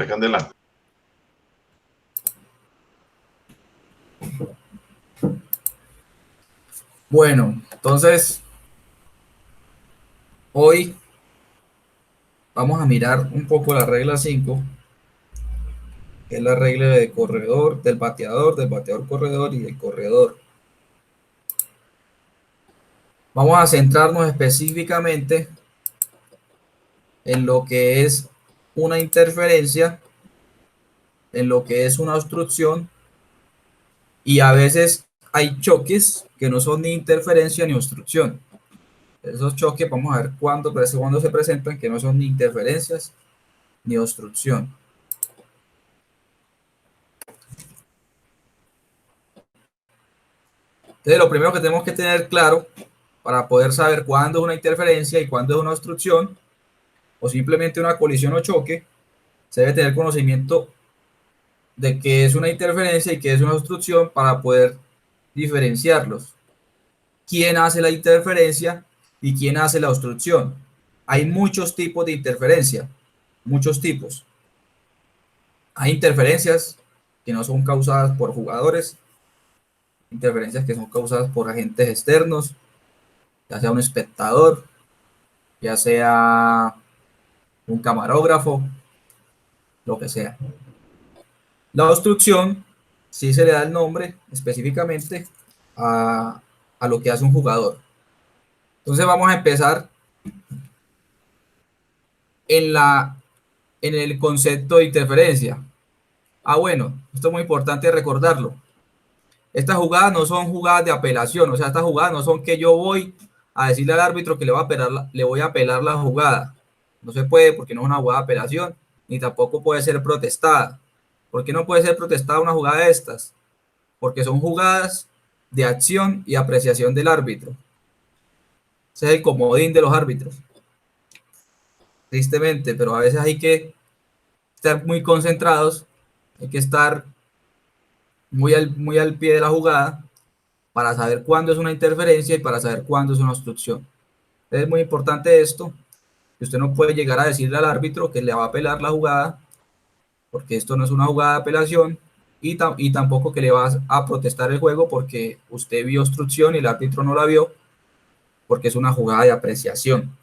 Candela. Bueno, entonces hoy vamos a mirar un poco la regla 5, que es la regla de corredor, del bateador corredor y del corredor. Vamos a centrarnos específicamente en lo que es una interferencia, en lo que es una obstrucción, y a veces hay choques que no son ni interferencia ni obstrucción. Esos choques vamos a ver cuándo se presentan, que no son ni interferencias ni obstrucción. Entonces, lo primero que tenemos que tener claro para poder saber cuándo es una interferencia y cuándo es una obstrucción, o simplemente una colisión o choque, se debe tener conocimiento de qué es una interferencia y qué es una obstrucción para poder diferenciarlos. ¿Quién hace la interferencia y quién hace la obstrucción? Hay muchos tipos de interferencia, muchos tipos. Hay interferencias que no son causadas por jugadores, interferencias que son causadas por agentes externos, ya sea un espectador, ya sea un camarógrafo, lo que sea. La obstrucción sí se le da el nombre específicamente a lo que hace un jugador. Entonces vamos a empezar en, en el concepto de interferencia. Bueno, esto es muy importante recordarlo. Estas jugadas no son jugadas de apelación, o sea, estas jugadas no son que yo voy a decirle al árbitro que le voy a apelar la jugada. No se puede porque no es una jugada de apelación, ni tampoco puede ser protestada. ¿Por qué no puede ser protestada una jugada de estas? Porque son jugadas de acción y apreciación del árbitro. Ese es el comodín de los árbitros. Tristemente, pero a veces hay que estar muy concentrados, hay que estar muy al pie de la jugada para saber cuándo es una interferencia y para saber cuándo es una obstrucción. Es muy importante esto, que usted no puede llegar a decirle al árbitro que le va a apelar la jugada, porque esto no es una jugada de apelación, y tampoco que le va a protestar el juego porque usted vio obstrucción y el árbitro no la vio, porque es una jugada de apreciación.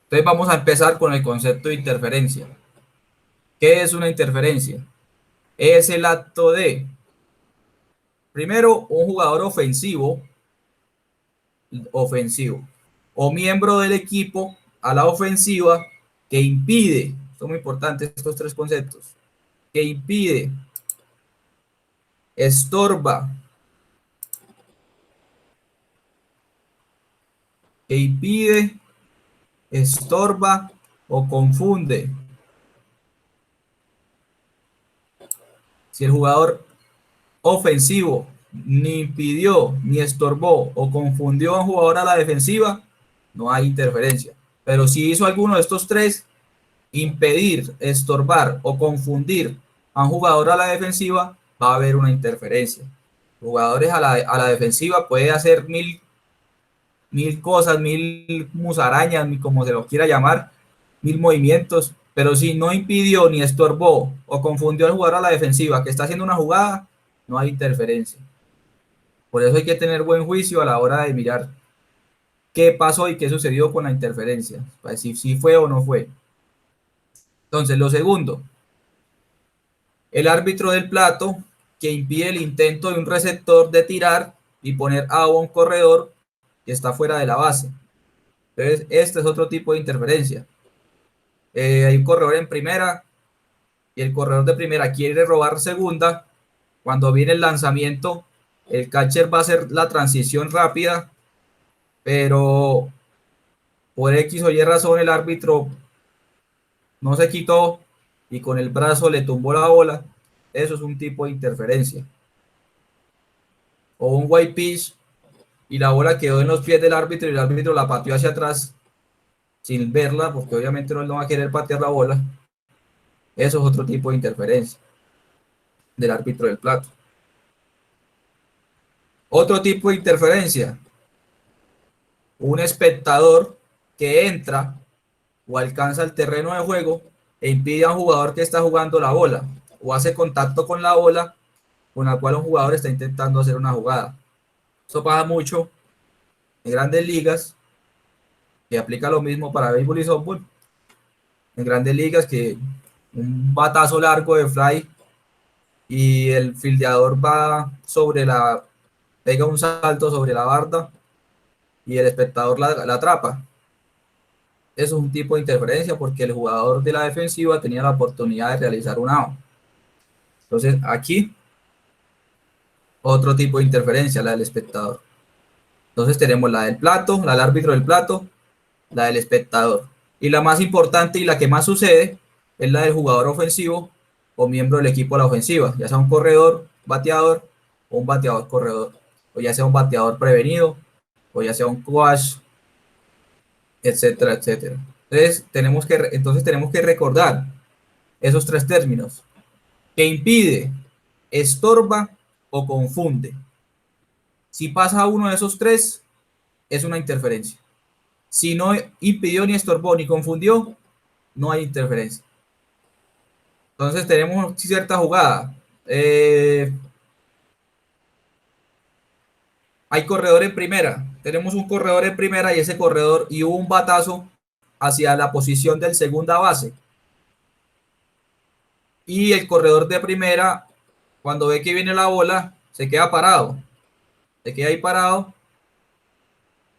Entonces vamos a empezar con el concepto de interferencia. ¿Qué es una interferencia? Es el acto de, primero, un jugador ofensivo o miembro del equipo a la ofensiva que impide, son muy importantes estos tres conceptos, que impide, estorba, que impide, estorba o confunde. Si el jugador ofensivo ni impidió, ni estorbó o confundió a un jugador a la defensiva, no hay interferencia. Pero si hizo alguno de estos tres, impedir, estorbar o confundir a un jugador a la defensiva, va a haber una interferencia. Jugadores a la defensiva puede hacer mil cosas, mil musarañas, como se lo quiera llamar, mil movimientos, pero si no impidió ni estorbó o confundió al jugador a la defensiva que está haciendo una jugada, no hay interferencia. Por eso hay que tener buen juicio a la hora de mirar qué pasó y qué sucedió con la interferencia, para decir si fue o no fue. Entonces, lo segundo, el árbitro del plato que impide el intento de un receptor de tirar y poner a un corredor que está fuera de la base. Entonces, este es otro tipo de interferencia. Hay un corredor en primera y el corredor de primera quiere robar segunda. Cuando viene el lanzamiento, el catcher va a hacer la transición rápida, pero por X o Y razón el árbitro no se quitó y con el brazo le tumbó la bola. Eso es un tipo de interferencia. O un white pitch y la bola quedó en los pies del árbitro y el árbitro la pateó hacia atrás sin verla, porque obviamente no va a querer patear la bola. Eso es otro tipo de interferencia del árbitro del plato. Otro tipo de interferencia, un espectador que entra o alcanza el terreno de juego e impide a un jugador que está jugando la bola o hace contacto con la bola con la cual un jugador está intentando hacer una jugada. Eso pasa mucho en grandes ligas, que aplica lo mismo para béisbol y softball. En grandes ligas que un batazo largo de fly y el fildeador va sobre la, pega un salto sobre la barda y el espectador la atrapa. Eso es un tipo de interferencia porque el jugador de la defensiva tenía la oportunidad de realizar un out. Entonces aquí otro tipo de interferencia, la del espectador. Entonces tenemos la del plato, la del árbitro del plato, la del espectador. Y la más importante y la que más sucede es la del jugador ofensivo o miembro del equipo de la ofensiva, ya sea un corredor, bateador o un bateador corredor, o ya sea un bateador prevenido, o ya sea un coach, etcétera, etcétera. Entonces tenemos que recordar esos tres términos: que impide, estorba o confunde. Si pasa uno de esos tres, es una interferencia. Si no impidió, ni estorbó, ni confundió, no hay interferencia. Entonces tenemos cierta jugada. Hay corredor en primera. Tenemos un corredor en primera y ese corredor y hubo un batazo hacia la posición del segunda base. Y el corredor de primera, cuando ve que viene la bola, se queda parado. Se queda ahí parado,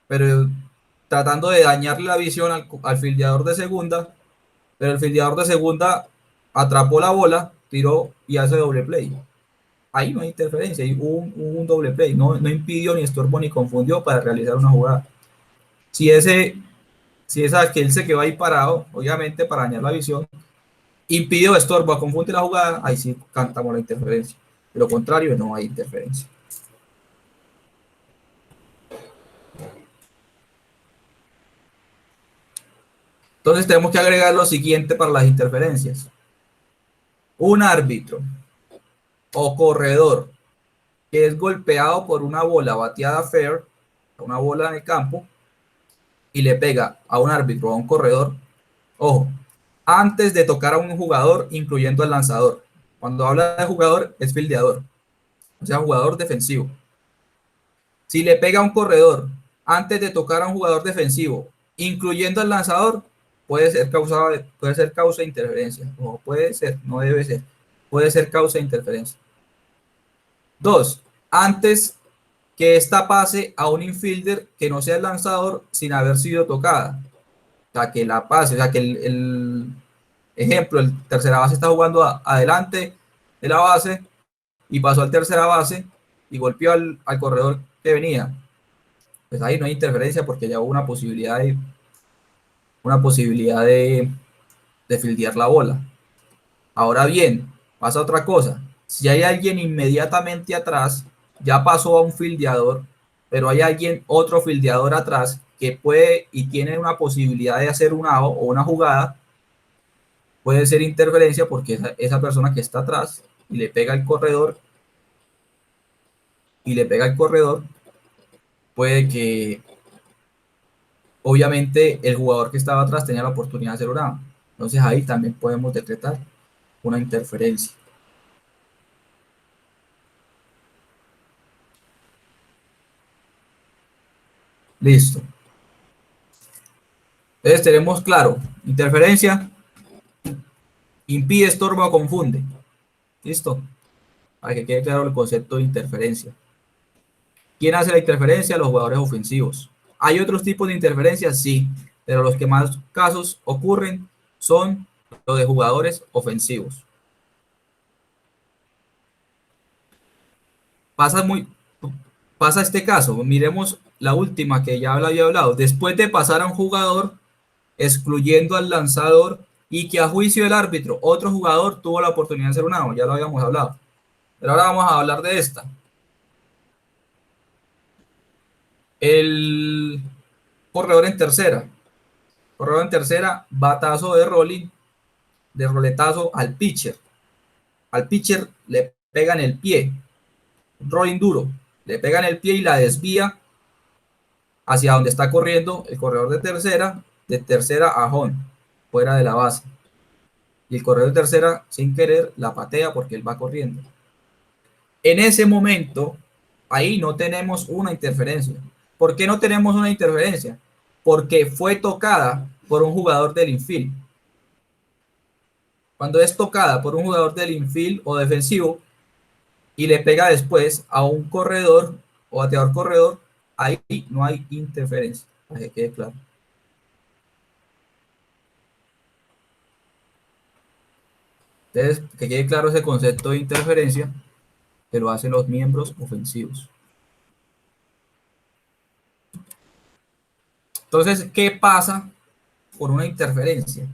pero tratando de dañarle la visión al fildeador de segunda. Pero el fildeador de segunda atrapó la bola, tiró y hace doble play. Ahí no hay interferencia, ahí hubo un doble play, no impidió, ni estorbó, ni confundió para realizar una jugada. Si es aquel se quedó ahí parado, obviamente para dañar la visión, impidió, estorba, confunde la jugada, ahí sí cantamos la interferencia. De lo contrario, no hay interferencia. Entonces tenemos que agregar lo siguiente para las interferencias: un árbitro o corredor que es golpeado por una bola bateada fair, una bola en el campo, y le pega a un árbitro o a un corredor, ojo, antes de tocar a un jugador, incluyendo al lanzador. Cuando habla de jugador, es fildeador, o sea, jugador defensivo. Si le pega a un corredor antes de tocar a un jugador defensivo, incluyendo al lanzador, puede ser causa de interferencia. O puede ser, no debe ser. Puede ser causa de interferencia. Dos, antes que esta pase a un infielder que no sea el lanzador sin haber sido tocada. O sea, que la pase, o sea, que el ejemplo, el tercera base está jugando adelante de la base y pasó al tercera base y golpeó al corredor que venía. Pues ahí no hay interferencia porque ya hubo una posibilidad de fildear la bola. Ahora bien, pasa otra cosa. Si hay alguien inmediatamente atrás, ya pasó a un fildeador, pero hay otro fildeador atrás que puede y tiene una posibilidad de hacer un out o una jugada, puede ser interferencia porque esa persona que está atrás y le pega al corredor puede que obviamente el jugador que estaba atrás tenía la oportunidad de hacer un out. Entonces ahí también podemos decretar una interferencia. Listo. Entonces tenemos claro: interferencia, impide, estorba o confunde. Listo. Para que quede claro el concepto de interferencia. ¿Quién hace la interferencia? Los jugadores ofensivos. ¿Hay otros tipos de interferencias? Sí, pero los que más casos ocurren son los de jugadores ofensivos. Pasa muy, pasa este caso. Miremos la última que ya había hablado. Después de pasar a un jugador, excluyendo al lanzador, y que a juicio del árbitro, otro jugador tuvo la oportunidad de hacer un out, ya lo habíamos hablado. Pero ahora vamos a hablar de esta. El corredor en tercera. Corredor en tercera, batazo de rolling, de roletazo al pitcher. Al pitcher le pega en el pie, rolling duro, le pega en el pie y la desvía hacia donde está corriendo el corredor de tercera de tercera a home, fuera de la base. Y el corredor de tercera, sin querer, la patea porque él va corriendo. En ese momento, ahí no tenemos una interferencia. ¿Por qué no tenemos una interferencia? Porque fue tocada por un jugador del infield. Cuando es tocada por un jugador del infield o defensivo y le pega después a un corredor o bateador corredor, ahí no hay interferencia, para que quede claro. Entonces, que quede claro ese concepto de interferencia, que lo hacen los miembros ofensivos. Entonces, ¿qué pasa con una interferencia?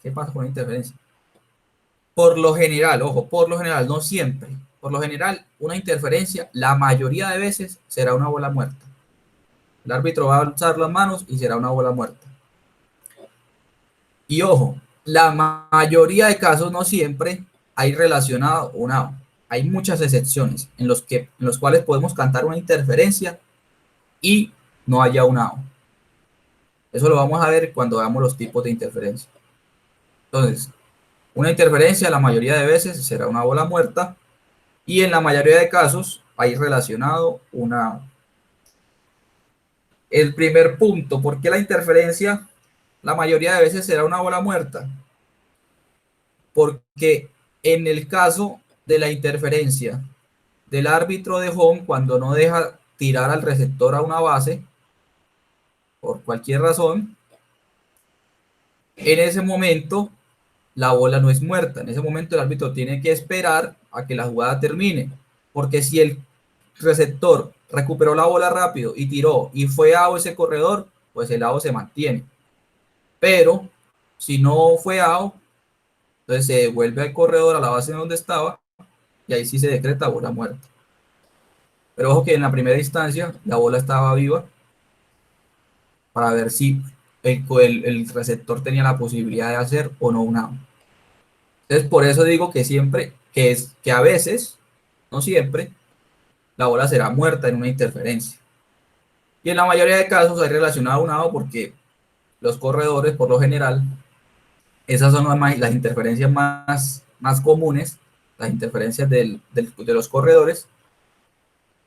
¿Qué pasa con una interferencia? Por lo general, ojo, por lo general, no siempre. Por lo general, una interferencia, la mayoría de veces, será una bola muerta. El árbitro va a alzar las manos y será una bola muerta. Y ojo, la mayoría de casos, no siempre, hay relacionado un out. Hay muchas excepciones en los cuales podemos cantar una interferencia y no haya un out. Eso lo vamos a ver cuando veamos los tipos de interferencia. Entonces, una interferencia la mayoría de veces será una bola muerta y en la mayoría de casos hay relacionado una out. El primer punto, ¿por qué la interferencia la mayoría de veces será una bola muerta? Porque en el caso de la interferencia del árbitro de home, cuando no deja tirar al receptor a una base, por cualquier razón, en ese momento la bola no es muerta. En ese momento el árbitro tiene que esperar a que la jugada termine. Porque si el receptor recuperó la bola rápido y tiró y fue out ese corredor, pues el out se mantiene. Pero si no fue out, entonces se devuelve al corredor a la base donde estaba y ahí sí se decreta bola muerta. Pero ojo que en la primera instancia la bola estaba viva para ver si el receptor tenía la posibilidad de hacer o no una out. Entonces por eso digo que siempre, que a veces, no siempre, la bola será muerta en una interferencia. Y en la mayoría de casos hay relacionado a un out porque los corredores, por lo general, esas son las interferencias más comunes, las interferencias de los corredores,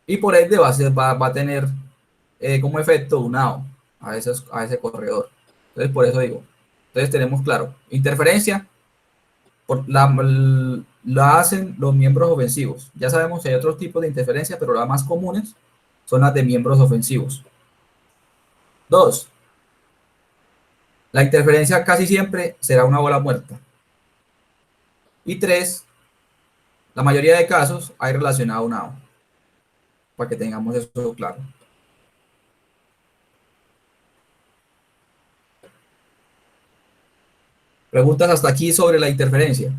y por ende va a tener como efecto un out a ese corredor. Entonces, por eso digo, entonces tenemos claro, interferencia la hacen los miembros ofensivos. Ya sabemos que hay otros tipos de interferencia, pero las más comunes son las de miembros ofensivos. 2. La interferencia casi siempre será una bola muerta. Y 3. La mayoría de casos hay relacionado un out. Para que tengamos eso claro. Preguntas hasta aquí sobre la interferencia,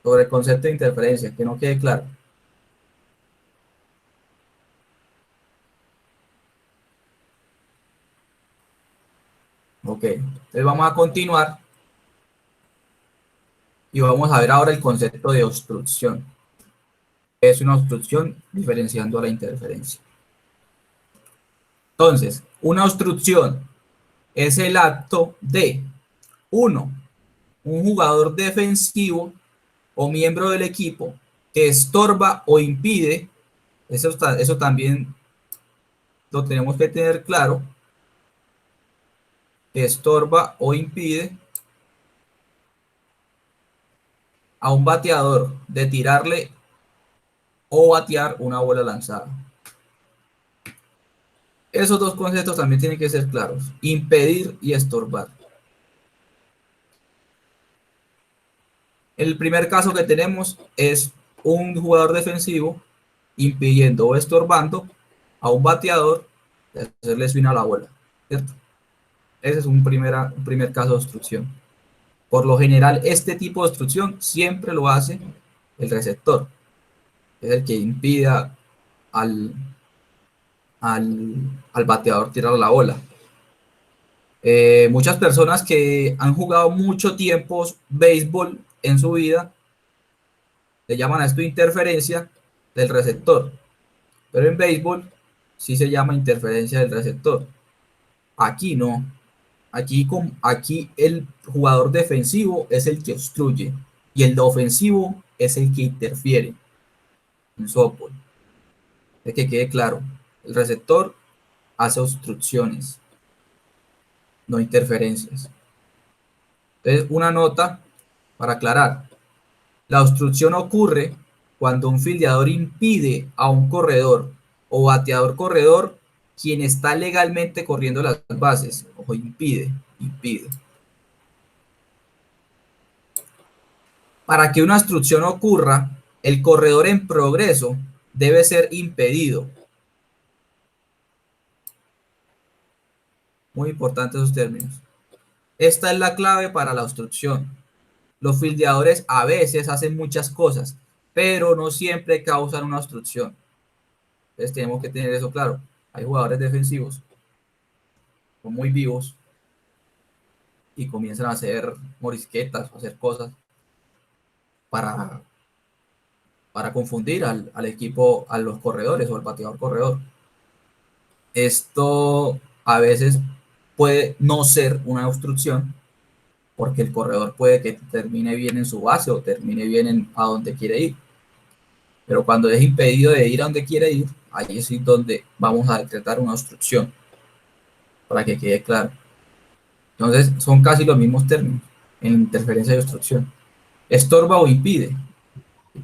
sobre el concepto de interferencia, que no quede claro. Ok, entonces vamos a continuar y vamos a ver ahora el concepto de obstrucción. Es una obstrucción diferenciando a la interferencia. Entonces, una obstrucción es el acto de, uno, un jugador defensivo o miembro del equipo que estorba o impide, eso también lo tenemos que tener claro, que estorba o impide a un bateador de tirarle o batear una bola lanzada. Esos dos conceptos también tienen que ser claros, impedir y estorbar. El primer caso que tenemos es un jugador defensivo impidiendo o estorbando a un bateador de hacerle swing a la bola, ¿cierto? Ese es un primer caso de obstrucción. Por lo general, este tipo de obstrucción siempre lo hace el receptor, es el que impide al, al bateador tirar la bola. Muchas personas que han jugado mucho tiempo béisbol en su vida le llaman a esto interferencia del receptor, pero en béisbol sí se llama interferencia del receptor. Aquí no. Aquí el jugador defensivo es el que obstruye y el ofensivo es el que interfiere en softball. Es que quede claro, el receptor hace obstrucciones, no interferencias. Entonces, una nota para aclarar. La obstrucción ocurre cuando un fildeador impide a un corredor o bateador corredor quien está legalmente corriendo las bases. Ojo, impide. Para que una obstrucción ocurra, el corredor en progreso debe ser impedido. Muy importantes esos términos. Esta es la clave para la obstrucción. Los fildeadores a veces hacen muchas cosas, pero no siempre causan una obstrucción. Entonces tenemos que tener eso claro. Hay jugadores defensivos son muy vivos y comienzan a hacer morisquetas, a hacer cosas para, para confundir al equipo, a los corredores o al bateador corredor. Esto a veces puede no ser una obstrucción porque el corredor puede que termine bien en su base o termine bien a donde quiere ir. Pero cuando es impedido de ir a donde quiere ir, ahí es donde vamos a decretar una obstrucción, para que quede claro. Entonces, son casi los mismos términos en interferencia y obstrucción. Estorba o impide.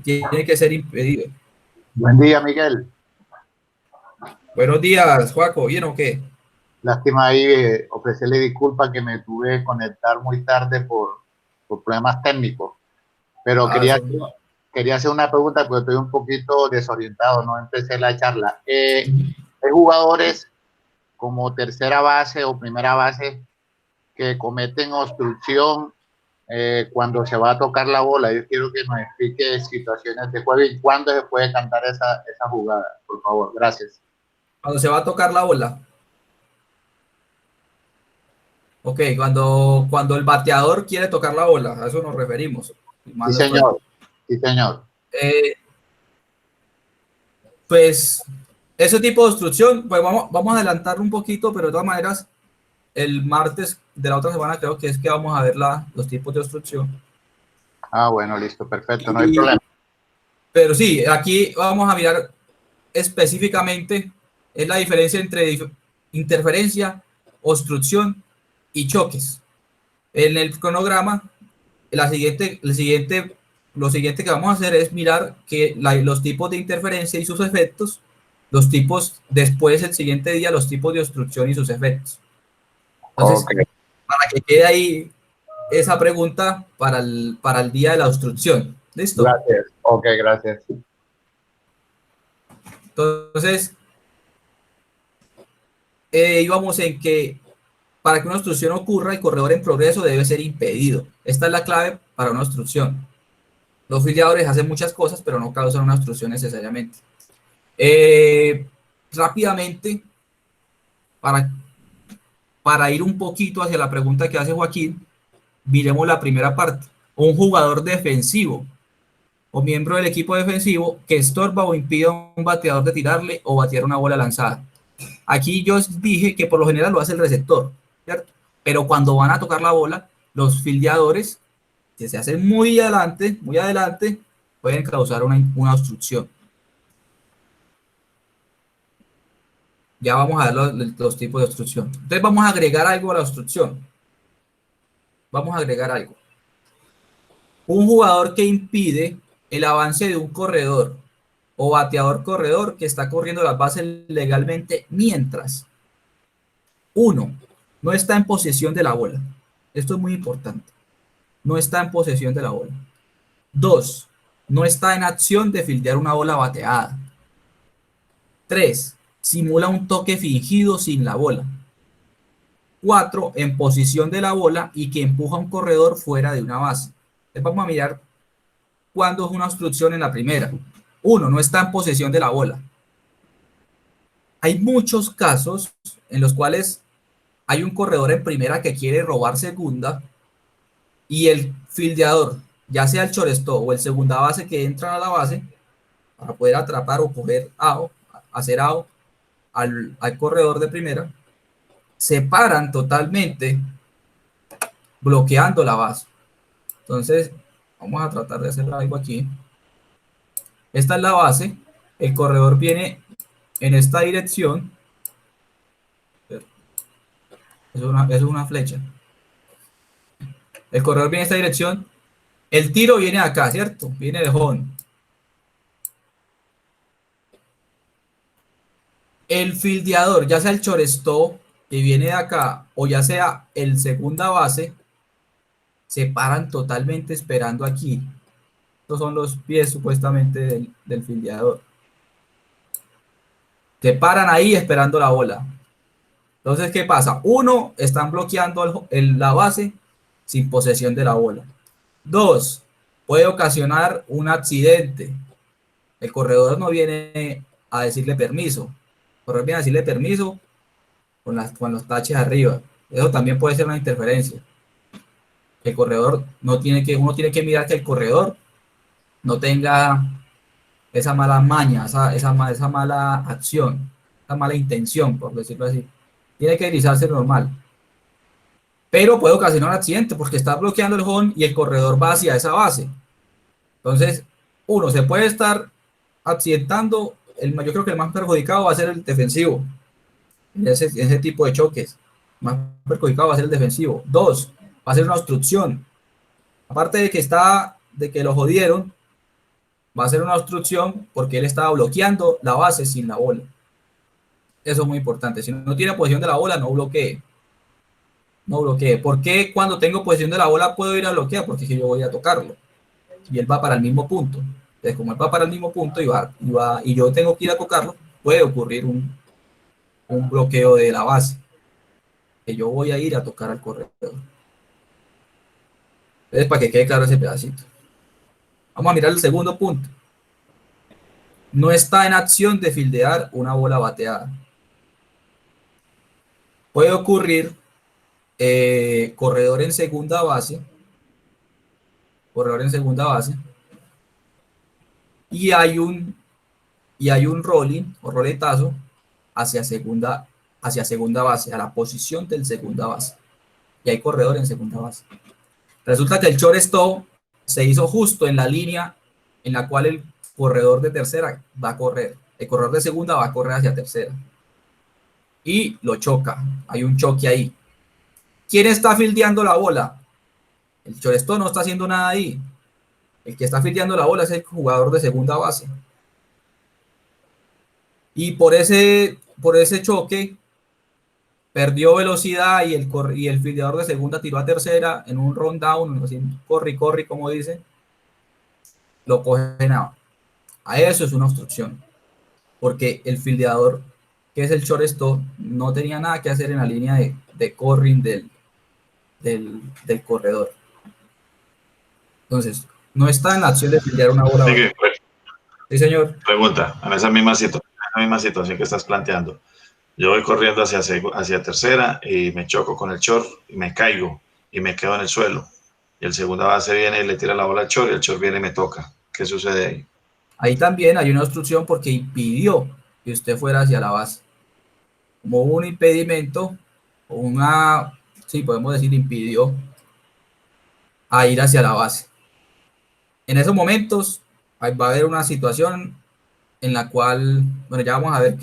Tiene que ser impedido. Buen día, Miguel. Buenos días, Joaco. ¿Bien o qué? Lástima ahí ofrecerle disculpas que me tuve que conectar muy tarde por problemas técnicos, pero Ah, quería hacer una pregunta porque estoy un poquito desorientado, no empecé la charla. Hay jugadores como tercera base o primera base que cometen obstrucción cuando se va a tocar la bola. Yo quiero que nos explique situaciones de juego y cuándo se puede cantar esa jugada, por favor. Gracias. cuando se va a tocar la bola. Ok, cuando el bateador quiere tocar la bola, a eso nos referimos. Sí, Mal no estoy. señor. Sí, señor. Eh, pues ese tipo de obstrucción, pues vamos a adelantar un poquito, pero de todas maneras, el martes de la otra semana creo que es que vamos a ver los tipos de obstrucción. Ah, bueno, listo, perfecto, no hay problema. Pero sí, aquí vamos a mirar específicamente es la diferencia entre interferencia, obstrucción y choques. En el cronograma, lo siguiente que vamos a hacer es mirar los tipos de interferencia y sus efectos, los tipos, después el siguiente día, los tipos de obstrucción y sus efectos. Entonces, Okay. para que quede ahí esa pregunta para el día de la obstrucción. ¿Listo? Gracias. Ok, gracias. Entonces, íbamos en que para que una obstrucción ocurra, el corredor en progreso debe ser impedido. Esta es la clave para una obstrucción. Los filiadores hacen muchas cosas, pero no causan una obstrucción necesariamente. Rápidamente, para, para ir un poquito hacia la pregunta que hace Joaquín, miremos la primera parte. Un jugador defensivo o miembro del equipo defensivo que estorba o impide a un bateador de tirarle o batear una bola lanzada. Aquí yo dije que por lo general lo hace el receptor, ¿cierto? Pero cuando van a tocar la bola, los fildeadores, que se hacen muy adelante, pueden causar una obstrucción. Ya vamos a ver los tipos de obstrucción. Entonces vamos a agregar algo a la obstrucción. Vamos a agregar algo. Un jugador que impide el avance de un corredor o bateador corredor que está corriendo las bases legalmente mientras, uno, no está en posesión de la bola. Esto es muy importante. No está en posesión de la bola. Dos, no está en acción de fildear una bola bateada. Tres, simula un toque fingido sin la bola. Cuatro, en posición de la bola y que empuja a un corredor fuera de una base. Entonces vamos a mirar cuándo es una obstrucción en la primera. Uno, no está en posesión de la bola. Hay muchos casos en los cuales hay un corredor en primera que quiere robar segunda y el fildeador, ya sea el shortstop o el segunda base que entra a la base para poder atrapar o coger out, hacer out al corredor de primera, se paran totalmente bloqueando la base. Entonces, vamos a tratar de hacer algo aquí. Esta es la base, el corredor viene en esta dirección, es una flecha. El corredor viene en esta dirección, el tiro viene acá, ¿cierto? Viene de home. El fildeador, ya sea el shortstop que viene de acá o ya sea el segunda base, se paran totalmente esperando aquí. Estos son los pies supuestamente del fildeador. Se paran ahí esperando la bola. Entonces, ¿qué pasa? Uno, están bloqueando la base sin posesión de la bola. Dos, puede ocasionar un accidente. El corredor no viene a decirle permiso. El corredor viene a decirle permiso con los taches arriba. Eso también puede ser una interferencia. El corredor uno tiene que mirar que el corredor no tenga esa mala maña, esa mala acción, esa mala intención, por decirlo así. Tiene que deslizarse normal. Pero puede ocasionar un accidente porque está bloqueando el home y el corredor va hacia esa base. Entonces, uno se puede estar accidentando. Yo creo que el más perjudicado va a ser el defensivo. En ese tipo de choques. El más perjudicado va a ser el defensivo. Dos, va a ser una obstrucción. Aparte de que lo jodieron, va a ser una obstrucción porque él estaba bloqueando la base sin la bola. Eso es muy importante. Si no tiene posesión de la bola, no bloquee. No bloquee. ¿Por qué cuando tengo posesión de la bola puedo ir a bloquear? Porque yo voy a tocarlo. Y él va para el mismo punto. Entonces, como él va para el mismo punto y yo tengo que ir a tocarlo, puede ocurrir un bloqueo de la base. Que yo voy a ir a tocar al corredor. Entonces, para que quede claro ese pedacito. Vamos a mirar el segundo punto. No está en acción de fildear una bola bateada. Puede ocurrir corredor en segunda base. Corredor en segunda base. Y hay un rolling o roletazo hacia segunda base, a la posición del segunda base. Y hay corredor en segunda base. Resulta que el shortstop se hizo justo en la línea en la cual el corredor de tercera va a correr. El corredor de segunda va a correr hacia tercera. Y lo choca. Hay un choque ahí. ¿Quién está fildeando la bola? El shortstop no está haciendo nada ahí. El que está fildeando la bola es el jugador de segunda base. Y por ese choque perdió velocidad y el fildeador de segunda tiró a tercera en un rundown, así, corre, como dice, lo cogen a eso es una obstrucción. Porque el fildeador, que es el shortstop, no tenía nada que hacer en la línea de corring del corredor. Entonces, no está en la acción de fildear una bola. Sí, señor. Pregunta, en esa misma situación que estás planteando. Yo voy corriendo hacia tercera y me choco con el short y me caigo y me quedo en el suelo. Y el segunda base viene y le tira la bola al short y el short viene y me toca. ¿Qué sucede ahí? Ahí también hay una obstrucción porque impidió que usted fuera hacia la base. Como un impedimento, sí, podemos decir impidió a ir hacia la base. En esos momentos va a haber una situación en la cual, bueno, ya vamos a ver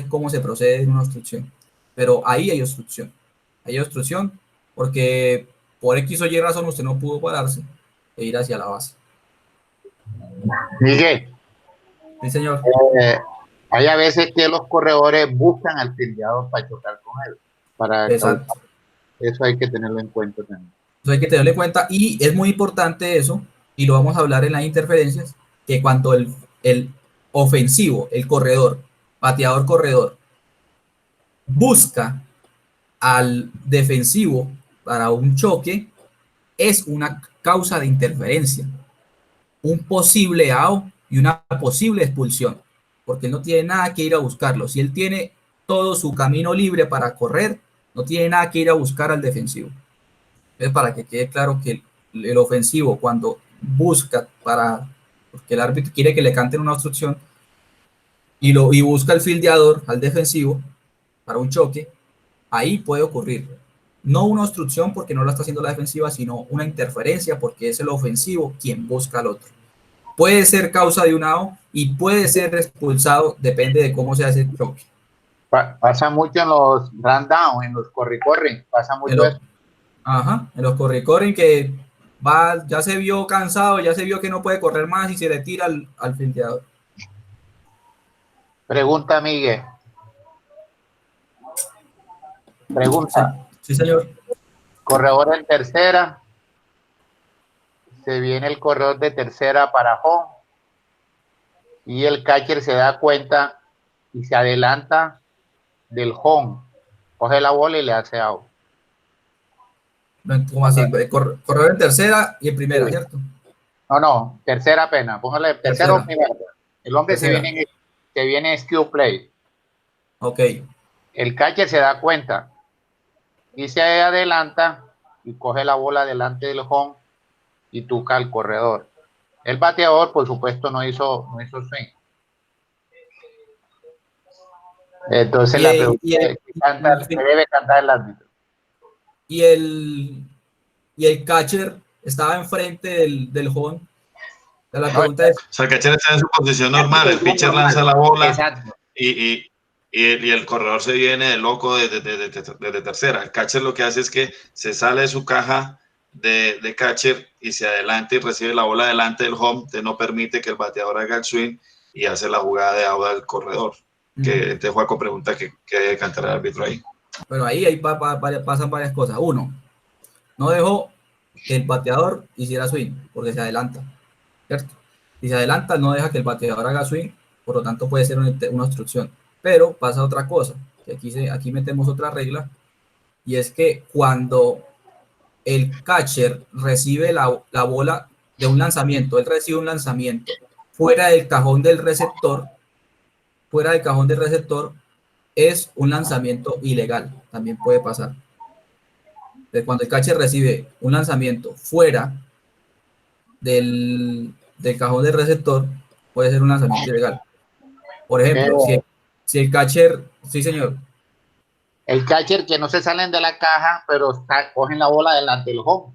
cómo se procede en una obstrucción. Pero ahí hay obstrucción. Hay obstrucción porque por X o Y razón usted no pudo pararse e ir hacia la base. Miguel. Sí, señor. Hay a veces que los corredores buscan al fildeador para chocar con él. Exacto. Eso hay que tenerlo en cuenta también. Eso hay que tenerlo en cuenta y es muy importante eso, y lo vamos a hablar en las interferencias, que cuando el ofensivo, el corredor, bateador corredor, busca al defensivo para un choque, es una causa de interferencia, un posible out y una posible expulsión, porque él no tiene nada que ir a buscarlo. Si él tiene todo su camino libre para correr, no tiene nada que ir a buscar al defensivo. Entonces, para que quede claro que el ofensivo, cuando busca porque el árbitro quiere que le canten una obstrucción y busca al fildeador, al defensivo, para un choque, ahí puede ocurrir. No una obstrucción porque no la está haciendo la defensiva, sino una interferencia porque es el ofensivo quien busca al otro. Puede ser causa de un out y puede ser expulsado, depende de cómo se hace el choque. Pasa mucho en los run down, en los corre, pasa mucho eso. Ajá, en los corre que va, ya se vio cansado, ya se vio que no puede correr más y se le tira al frenteador. Pregunta, Miguel. Pregunta. Sí, señor. Corredor en tercera. Se viene el corredor de tercera para home. Y el catcher se da cuenta y se adelanta del home. Coge la bola y le hace out. ¿Cómo así? Corredor en tercera y en primera, sí. ¿Cierto? No, tercera apenas. Póngale tercera o primera. El hombre se viene skill play. Ok. El catcher se da cuenta y se adelanta y coge la bola delante del home y tuca al corredor. El bateador, por supuesto, no hizo swing. Entonces la pregunta es, ¿qué debe cantar el árbitro? Y el catcher estaba enfrente del home. La pregunta es... O sea, el catcher está en su posición normal, el pitcher lanza la bola. Exacto. Y el corredor se viene de loco desde tercera. El catcher lo que hace es que se sale de su caja de catcher y se adelanta y recibe la bola delante del home, no permite que el bateador haga el swing y hace la jugada de out al corredor. Que este Juaco pregunta qué debe cantar el árbitro ahí. Pero ahí pasan varias cosas. Uno, no dejó que el bateador hiciera swing porque se adelanta, ¿cierto? Si se adelanta, no deja que el bateador haga swing, por lo tanto puede ser una obstrucción. Pero pasa otra cosa, que aquí metemos otra regla, y es que cuando el catcher recibe la bola de un lanzamiento, él recibe un lanzamiento fuera del cajón del receptor, es un lanzamiento ilegal, también puede pasar. Entonces, cuando el catcher recibe un lanzamiento fuera del cajón del receptor, puede ser un lanzamiento ilegal. Por ejemplo, si el catcher, sí señor. El catcher que no se salen de la caja, pero cogen la bola delante del home.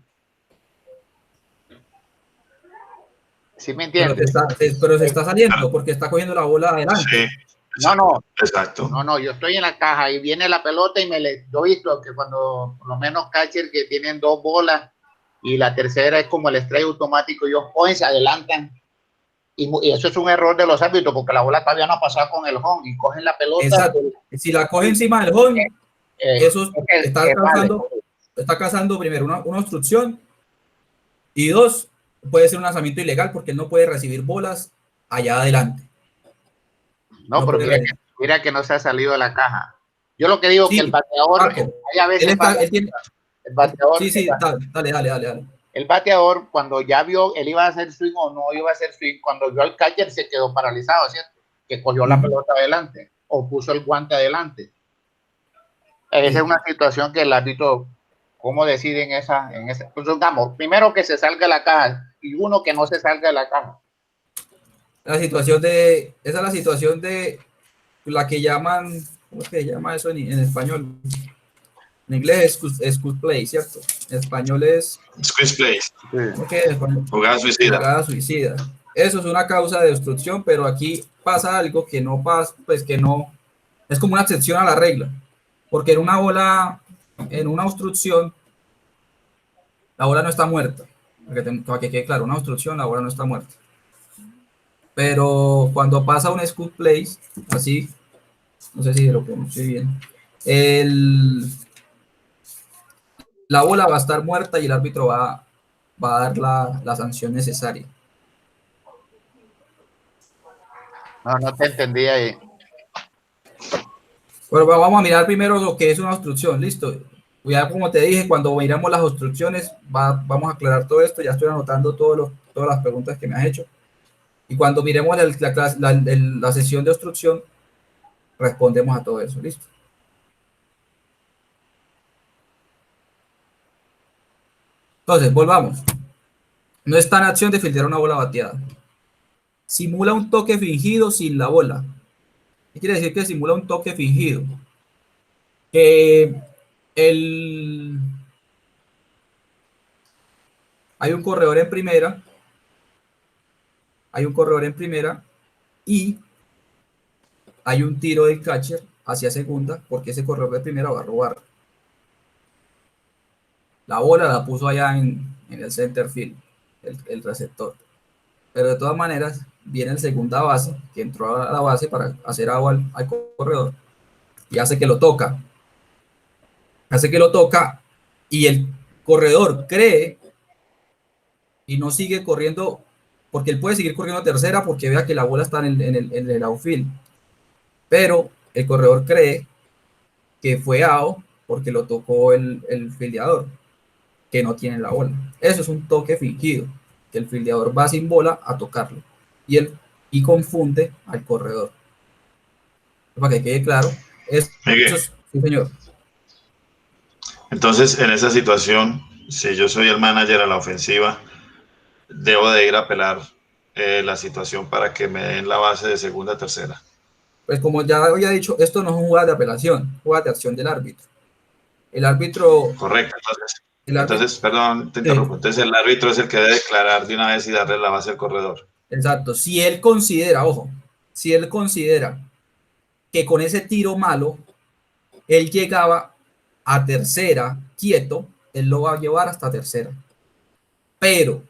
¿Sí me entiendes? Pero se está saliendo porque está cogiendo la bola adelante. Sí. No. Exacto. No, yo estoy en la caja y viene la pelota y yo he visto que cuando por lo menos catcher que tienen dos bolas y la tercera es como el strike automático, ellos cogen, se adelantan y eso es un error de los árbitros porque la bola todavía no ha pasado con el home y cogen la pelota. Exacto. Si la coge encima del home, eso está causando primero una obstrucción y dos, puede ser un lanzamiento ilegal porque él no puede recibir bolas allá adelante. No, pero mira que no se ha salido de la caja. Yo lo que digo que el bateador, hay a veces el bateador. Sí, dale. El bateador, cuando ya vio él iba a hacer swing o no iba a hacer swing, cuando vio al catcher se quedó paralizado, ¿cierto? Que cogió la pelota adelante o puso el guante adelante. Esa es una situación que el árbitro, ¿cómo deciden esa? Pues digamos, primero que se salga de la caja y uno que no se salga de la caja. Esa es la situación de la que llaman, ¿cómo es que se llama eso en español? En inglés es squeeze play, ¿cierto? En español es squeeze play. Jugada suicida. Eso es una causa de obstrucción, pero aquí pasa algo que no pasa, pues que no, es como una excepción a la regla, porque en una obstrucción, la bola no está muerta, para que quede claro, una obstrucción, la bola no está muerta. Pero cuando pasa un squeeze play, así, no sé si lo pronuncio bien, la bola va a estar muerta y el árbitro va a dar la sanción necesaria. No te entendí ahí. Bueno, vamos a mirar primero lo que es una obstrucción, listo. Ya como te dije, cuando miramos las obstrucciones, vamos a aclarar todo esto, ya estoy anotando todas las preguntas que me has hecho. Y cuando miremos la sesión de obstrucción, respondemos a todo eso, listo. Entonces, volvamos. No está en acción de filtrar una bola bateada. Simula un toque fingido sin la bola. ¿Qué quiere decir que simula un toque fingido? Que el hay un corredor en primera, y hay un tiro del catcher hacia segunda, porque ese corredor de primera va a robar. La bola la puso allá en el center field, el receptor. Pero de todas maneras, viene el segunda base, que entró a la base para hacer agua al corredor, y hace que lo toca. Y el corredor cree y no sigue corriendo, porque él puede seguir corriendo a tercera porque vea que la bola está en el outfield. Pero el corredor cree que fue out porque lo tocó el fildeador, que no tiene la bola. Eso es un toque fingido, que el fildeador va sin bola a tocarlo y confunde al corredor. Para que quede claro, eso es, sí, señor. Entonces, en esa situación, si yo soy el manager a la ofensiva, debo de ir a apelar la situación para que me den la base de segunda a tercera. Pues como ya había dicho, esto no es un jugada de apelación, jugada de acción del árbitro. El árbitro... Correcto, entonces, perdón, te interrumpo. Entonces el árbitro es el que debe declarar de una vez y darle la base al corredor. Exacto. Si él considera, ojo, si él considera que con ese tiro malo, él llegaba a tercera quieto, él lo va a llevar hasta tercera. Pero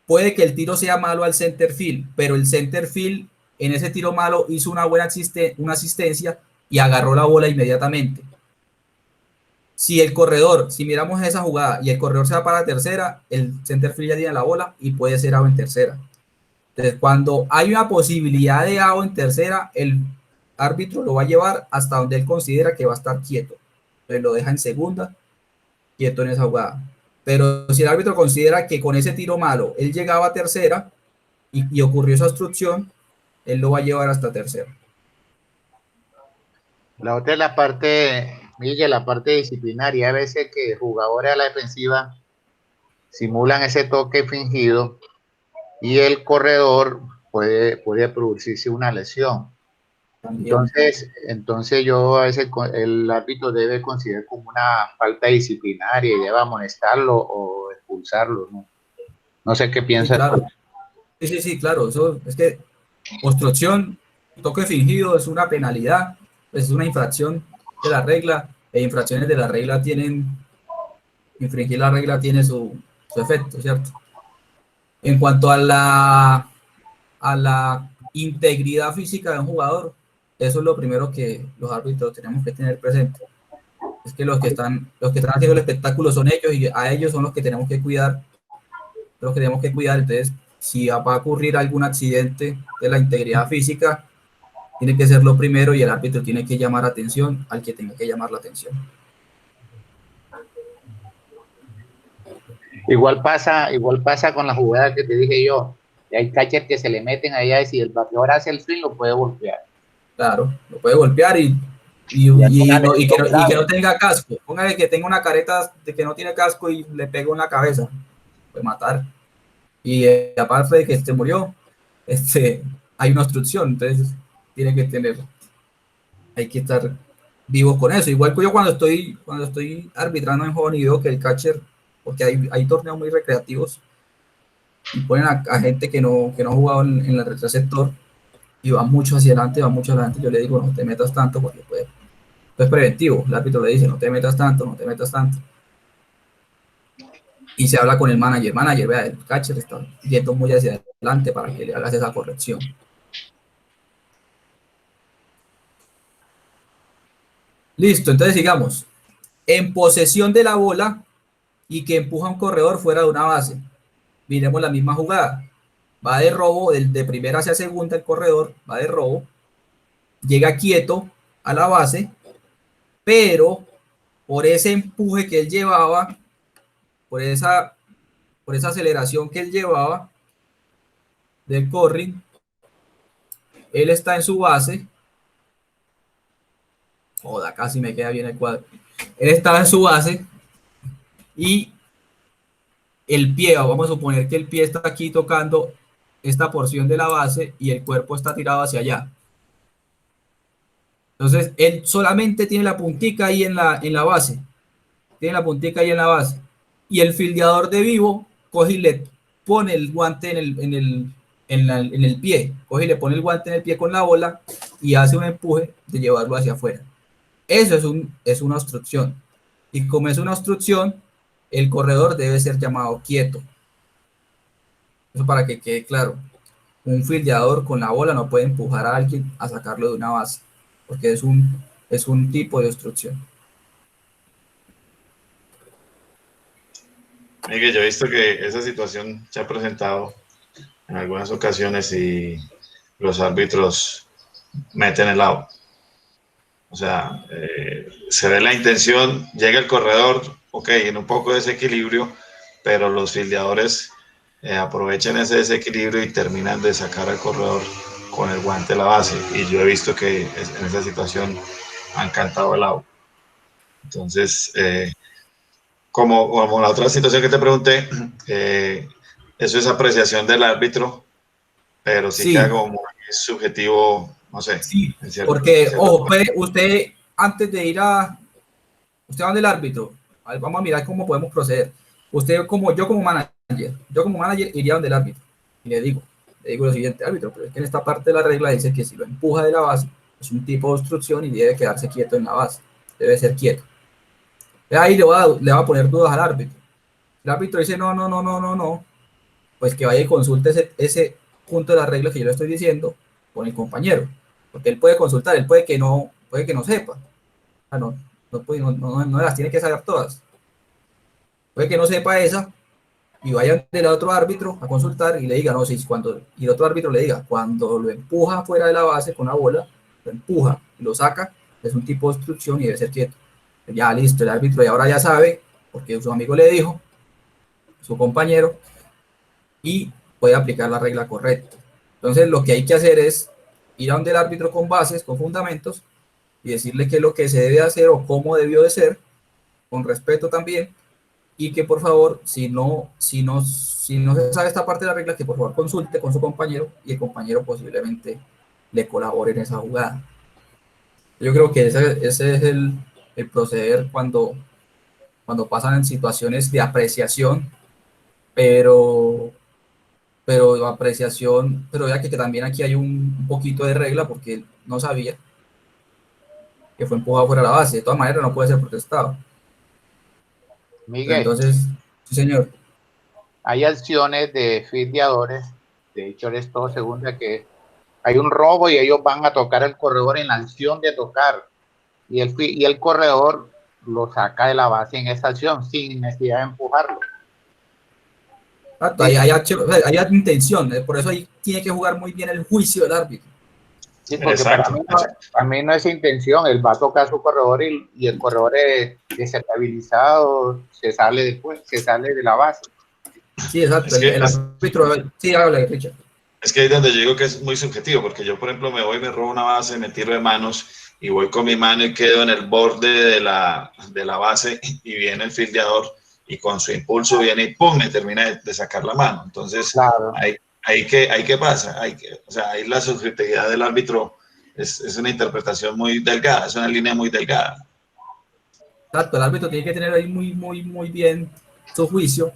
puede que el tiro sea malo al center field, pero el center field en ese tiro malo hizo una buena asistencia y agarró la bola inmediatamente. Si miramos esa jugada y el corredor se va para tercera, el center field ya tiene la bola y puede ser out en tercera. Entonces, cuando hay una posibilidad de out en tercera, el árbitro lo va a llevar hasta donde él considera que va a estar quieto. Entonces lo deja en segunda, quieto en esa jugada. Pero si el árbitro considera que con ese tiro malo él llegaba a tercera y ocurrió esa obstrucción, él lo va a llevar hasta tercera. La otra es la parte, Miguel, la parte disciplinaria. A veces que jugadores a la defensiva simulan ese toque fingido y el corredor puede producirse una lesión. Entonces yo a veces el árbitro debe considerar como una falta disciplinaria y debe amonestarlo o expulsarlo, ¿no? No sé qué piensas. Sí, claro. Sí, claro. Eso es que obstrucción, toque fingido es una penalidad, es una infracción de la regla, e infracciones de la regla infringir la regla tiene su efecto, ¿cierto? En cuanto a la integridad física de un jugador, eso es lo primero que los árbitros tenemos que tener presente. Es que los que están haciendo el espectáculo son ellos y a ellos son los que tenemos que cuidar. Entonces, si va a ocurrir algún accidente de la integridad física, tiene que ser lo primero y el árbitro tiene que llamar atención al que tenga que llamar la atención. Igual pasa con la jugada que te dije yo. Hay catchers que se le meten allá y si el bateador hace el swing lo puede golpear. Claro, lo puede golpear y que no tenga casco. Póngale que tenga una careta de que no tiene casco y le pegó en la cabeza. Puede matar. Y aparte de que se murió, hay una obstrucción. Entonces hay que estar vivo con eso. Igual que yo cuando estoy arbitrando en joven y veo que el catcher, porque hay torneos muy recreativos y ponen a gente que no ha jugado en el receptor y va mucho hacia adelante, yo le digo, no te metas tanto porque es preventivo. El árbitro le dice, no te metas tanto. Y se habla con el manager, vea, el catcher está yendo muy hacia adelante para que le hagas esa corrección. Listo, entonces sigamos. En posesión de la bola y que empuja a un corredor fuera de una base. Miremos la misma jugada. Va de robo, de primera hacia segunda el corredor, va de robo. Llega quieto a la base, pero por ese empuje que él llevaba, por esa aceleración que él llevaba del corring, él está en su base. Joda, casi me queda bien el cuadro. Él estaba en su base y el pie, vamos a suponer que el pie está aquí tocando esta porción de la base y el cuerpo está tirado hacia allá. Entonces, él solamente tiene la puntica ahí en la base. Y el fildeador de vivo coge y le pone el guante en el pie, coge y le pone el guante en el pie con la bola y hace un empuje de llevarlo hacia afuera. Eso es una obstrucción. Y como es una obstrucción, el corredor debe ser llamado quieto. Eso para que quede claro. Un fildeador con la bola no puede empujar a alguien a sacarlo de una base, porque es un tipo de obstrucción. Miguel, yo he visto que esa situación se ha presentado en algunas ocasiones y los árbitros meten el out. O sea, se ve la intención, llega el corredor, ok, en un poco de desequilibrio, pero los fildeadores aprovechan ese desequilibrio y terminan de sacar al corredor con el guante de la base. Y yo he visto que en esa situación han cantado el out. Entonces, como la otra situación que te pregunté, eso es apreciación del árbitro, pero sí, queda como muy subjetivo, no sé. Sí, porque, ojo, usted antes de ir usted va donde el árbitro, vamos a mirar cómo podemos proceder. Yo como manager iría donde el árbitro y le digo lo siguiente, árbitro, pero es que en esta parte de la regla dice que si lo empuja de la base es un tipo de obstrucción y debe quedarse quieto en la base, debe ser quieto. Ahí le va a poner dudas al árbitro. El árbitro dice no, pues que vaya y consulte ese punto de la regla que yo le estoy diciendo con el compañero, porque él puede consultar, él puede que no sepa, no las tiene que saber todas, puede que no sepa esa y vaya del otro árbitro a consultar y le diga, no, sí, y el otro árbitro le diga, cuando lo empuja fuera de la base con la bola, lo empuja y lo saca, es un tipo de obstrucción y debe ser quieto. Ya listo, el árbitro ya ahora ya sabe, porque su amigo le dijo, su compañero, y puede aplicar la regla correcta. Entonces lo que hay que hacer es ir a donde el árbitro con bases, con fundamentos, y decirle qué es lo que se debe hacer o cómo debió de ser, con respeto también, y que por favor, si no se sabe esta parte de la regla, que por favor consulte con su compañero y el compañero posiblemente le colabore en esa jugada. Yo creo que ese es el proceder cuando pasan en situaciones de apreciación, pero ya que también aquí hay un poquito de regla porque él no sabía que fue empujado fuera de la base. De todas maneras no puede ser protestado. Miguel, Entonces, sí señor. hay acciones de fildeadores, de hecho es todo segunda, que hay un robo y ellos van a tocar al corredor en la acción de tocar y el corredor lo saca de la base en esa acción sin necesidad de empujarlo. Exacto, hay intención, por eso ahí tiene que jugar muy bien el juicio del árbitro. Sí, porque para mí no es intención, él va a tocar a su corredor y el corredor es desestabilizado, se sale de la base. Sí, exacto, el árbitro, sí, habla, Richard. Es que ahí es donde yo digo que es muy subjetivo, porque yo, por ejemplo, me robo una base, me tiro de manos y voy con mi mano y quedo en el borde de la base y viene el fildeador y con su impulso viene y ¡pum! Me termina de sacar la mano. Entonces, claro. ahí qué pasa, o sea, ahí la subjetividad del árbitro es una interpretación muy delgada, es una línea muy delgada. Exacto, el árbitro tiene que tener ahí muy bien su juicio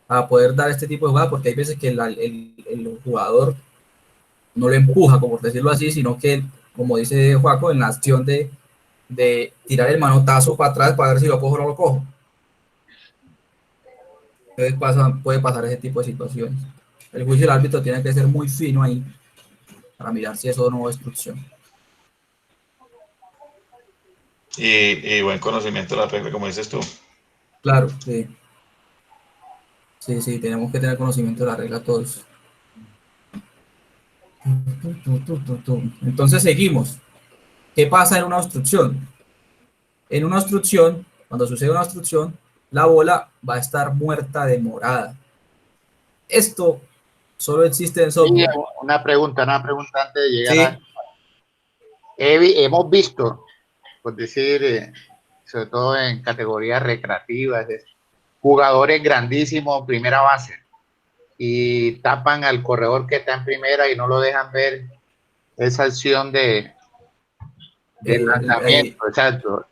para poder dar este tipo de jugadas, porque hay veces que el jugador no lo empuja, como por decirlo así, sino que, como dice Joaco, en la acción de tirar el manotazo para atrás para ver si lo cojo o no lo cojo. Entonces puede pasar ese tipo de situaciones. El juicio del árbitro tiene que ser muy fino ahí para mirar si eso no es obstrucción. Y buen conocimiento de la regla, como dices tú. Claro, sí. Sí, tenemos que tener conocimiento de la regla todos. Entonces seguimos. ¿Qué pasa en una obstrucción? En una obstrucción, cuando sucede una obstrucción, la bola va a estar muerta de morada. Esto solo existe en softball. Sí, una pregunta antes de llegar ¿sí? Hemos visto, por decir, sobre todo en categorías recreativas, jugadores grandísimos, primera base, y tapan al corredor que está en primera y no lo dejan ver esa acción de lanzamiento, exacto.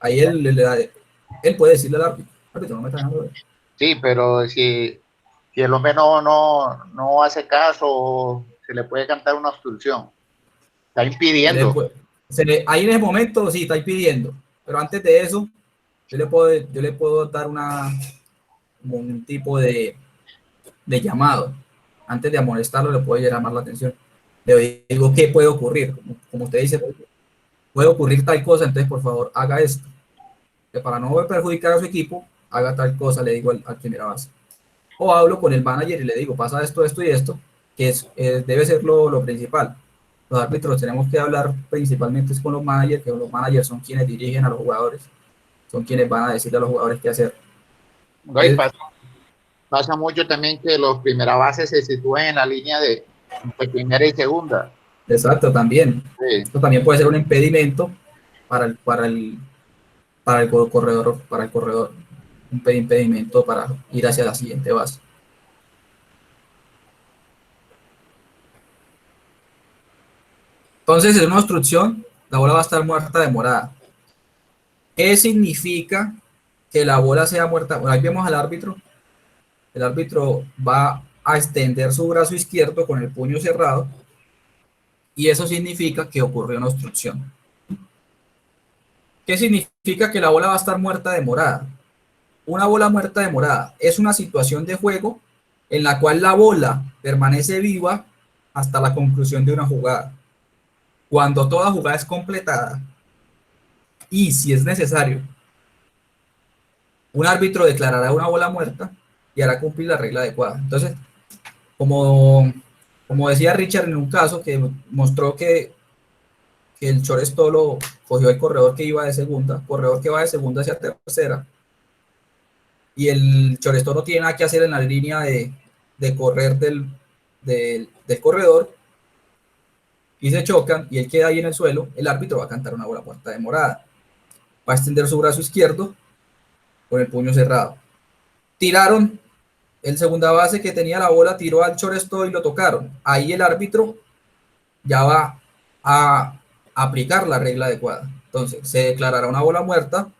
Ahí él puede decirle al árbitro, no me está dejando ver. Sí, pero si el hombre no hace caso, se le puede cantar una obstrucción. Está impidiendo. Ahí en ese momento sí está impidiendo, pero antes de eso, yo le puedo dar como un tipo de llamado. Antes de amonestarlo, le puedo llamar la atención. Le digo qué puede ocurrir. Como usted dice, puede ocurrir tal cosa, entonces por favor haga esto. Que para no perjudicar a su equipo, haga tal cosa, le digo al primera base. O hablo con el manager y le digo, pasa esto, esto y esto, que debe ser lo principal. Los árbitros tenemos que hablar principalmente con los managers, que los managers son quienes dirigen a los jugadores, son quienes van a decirle a los jugadores qué hacer. ¿No? Y pasa mucho también que los primeras bases se sitúen en la línea de primera y segunda. Exacto, también. Sí. Esto también puede ser un impedimento para el corredor, un impedimento para ir hacia la siguiente base. Entonces, en una obstrucción, la bola va a estar muerta de morada. ¿Qué significa que la bola sea muerta? Bueno, ahí vemos al árbitro. El árbitro va a extender su brazo izquierdo con el puño cerrado y eso significa que ocurrió una obstrucción. ¿Qué significa que la bola va a estar muerta de morada? Una bola muerta de morada es una situación de juego en la cual la bola permanece viva hasta la conclusión de una jugada. Cuando toda jugada es completada y si es necesario, un árbitro declarará una bola muerta y hará cumplir la regla adecuada. Entonces, como decía Richard en un caso que mostró que el shortstop lo cogió el corredor que iba de segunda, corredor que va de segunda hacia tercera, y el shortstop no tiene nada que hacer en la línea de correr del corredor, y se chocan, y él queda ahí en el suelo, el árbitro va a cantar una bola muerta de morada. Va a extender su brazo izquierdo con el puño cerrado. Tiraron, el segunda base que tenía la bola tiró al shortstop y lo tocaron. Ahí el árbitro ya va a aplicar la regla adecuada. Entonces, se declarará una bola muerta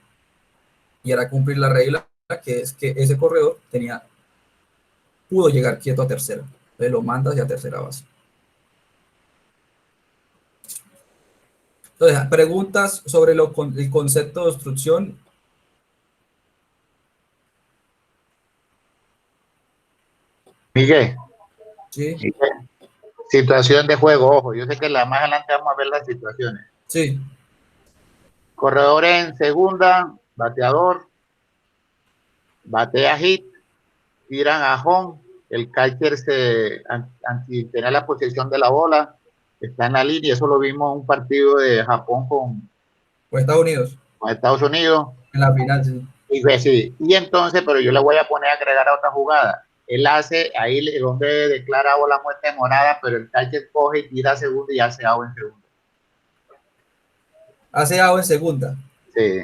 y hará cumplir la regla, que es que ese corredor pudo llegar quieto a tercera. Entonces lo manda hacia tercera base. Entonces, preguntas sobre el concepto de obstrucción. Miguel, Sí, Miguel, situación de juego, ojo, yo sé que más adelante vamos a ver las situaciones. sí. Corredor en segunda, bateador, batea hit, tiran a home, el catcher anti tener la posesión de la bola, está en la línea, eso lo vimos en un partido de Japón con Estados Unidos. Con Estados Unidos. En la final, sí. Y entonces, pero yo le voy a poner a agregar a otra jugada. Él hace, ahí el hombre declara bola muerte morada, pero el catcher coge y tira a segunda y hace out en segunda. Hace out en segunda. Sí.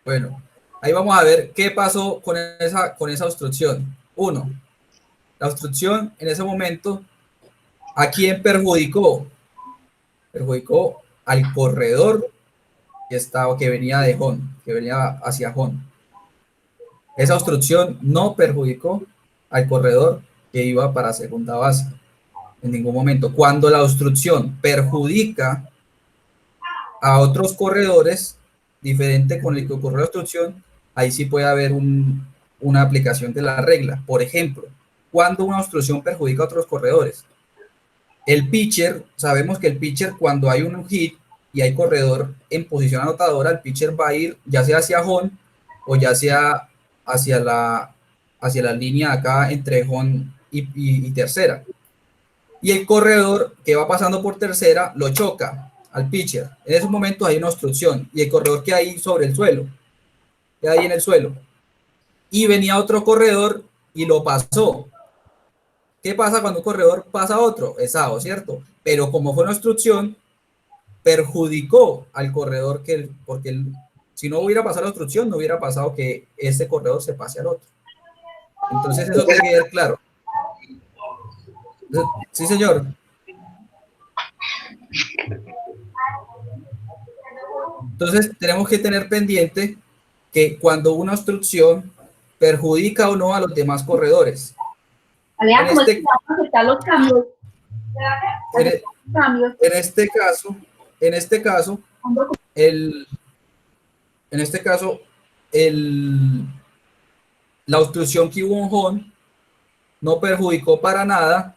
Bueno, ahí vamos a ver qué pasó con esa obstrucción. Uno, la obstrucción en ese momento, ¿a quién perjudicó? Perjudicó al corredor que venía de home, que venía hacia home. Esa obstrucción no perjudicó al corredor que iba para segunda base en ningún momento. Cuando la obstrucción perjudica a otros corredores, diferente con el que ocurrió la obstrucción, ahí sí puede haber una aplicación de la regla. Por ejemplo, cuando una obstrucción perjudica a otros corredores. El pitcher, sabemos que el pitcher cuando hay un hit y hay corredor en posición anotadora, el pitcher va a ir ya sea hacia home o ya sea hacia la línea acá entre home y tercera. Y el corredor que va pasando por tercera lo choca al pitcher. En ese momento hay una obstrucción y el corredor queda ahí sobre el suelo, queda ahí en el suelo. Y venía otro corredor y lo pasó. ¿Qué pasa cuando un corredor pasa a otro? Es out, ¿cierto? Pero como fue una obstrucción, perjudicó al corredor porque si no hubiera pasado la obstrucción, no hubiera pasado que ese corredor se pase al otro. Entonces eso tiene que quedar claro. Sí, señor. Entonces tenemos que tener pendiente que cuando una obstrucción perjudica o no a los demás corredores. Alea, ¿cómo es que vamos a aceptar los cambios? En este caso, la obstrucción que hubo en home no perjudicó para nada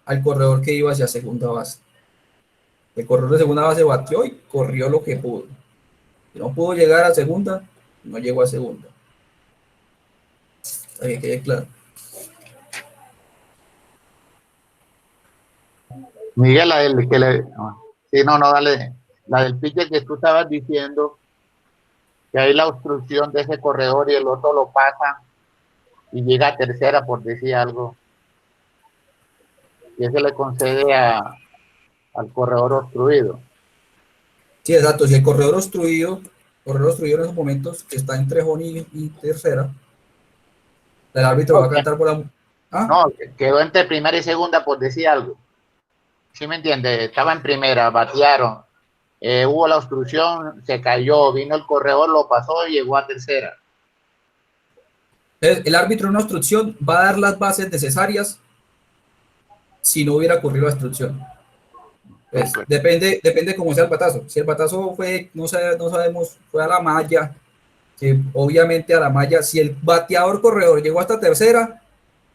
al corredor que iba hacia segunda base. El corredor de segunda base batió y corrió lo que pudo. Si no pudo llegar a segunda, no llegó a segunda. Para que quede claro. Miguel, la del que le... Sí, no, dale. La del pitcher que tú estabas diciendo, que hay la obstrucción de ese corredor y el otro lo pasa y llega a tercera, por decir algo. Y eso le concede al corredor obstruido. Sí, exacto. Si el corredor obstruido en esos momentos que está entre home y tercera, el árbitro va a cantar por la... ¿Ah? No, quedó entre primera y segunda, por decir algo. ¿Sí me entiende? Estaba en primera, batearon, hubo la obstrucción, se cayó, vino el corredor, lo pasó y llegó a tercera. El árbitro en una obstrucción va a dar las bases necesarias si no hubiera ocurrido la obstrucción. Pues, depende cómo sea el batazo. Si el batazo fue, no sabemos, fue a la malla, que obviamente a la malla, si el bateador corredor llegó hasta tercera,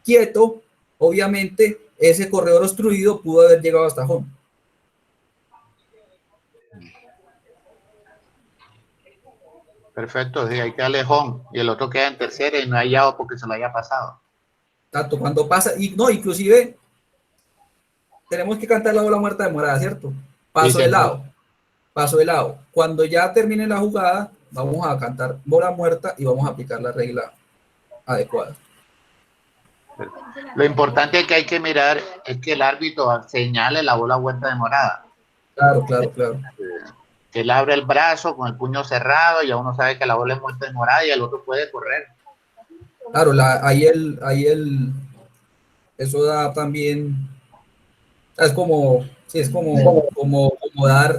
quieto, obviamente ese corredor obstruido pudo haber llegado hasta home. Perfecto, sí, hay que darle home y el otro queda en tercera y no hay out porque se lo haya pasado. Tanto cuando pasa, y no, inclusive tenemos que cantar la bola muerta de morada, ¿cierto? Paso de lado. Cuando ya termine la jugada, vamos a cantar bola muerta y vamos a aplicar la regla adecuada. Lo importante que hay que mirar es que el árbitro señale la bola vuelta de morada. Claro. Que él abre el brazo con el puño cerrado y ya uno sabe que la bola es vuelta de morada y el otro puede correr. Claro, eso da también, es como dar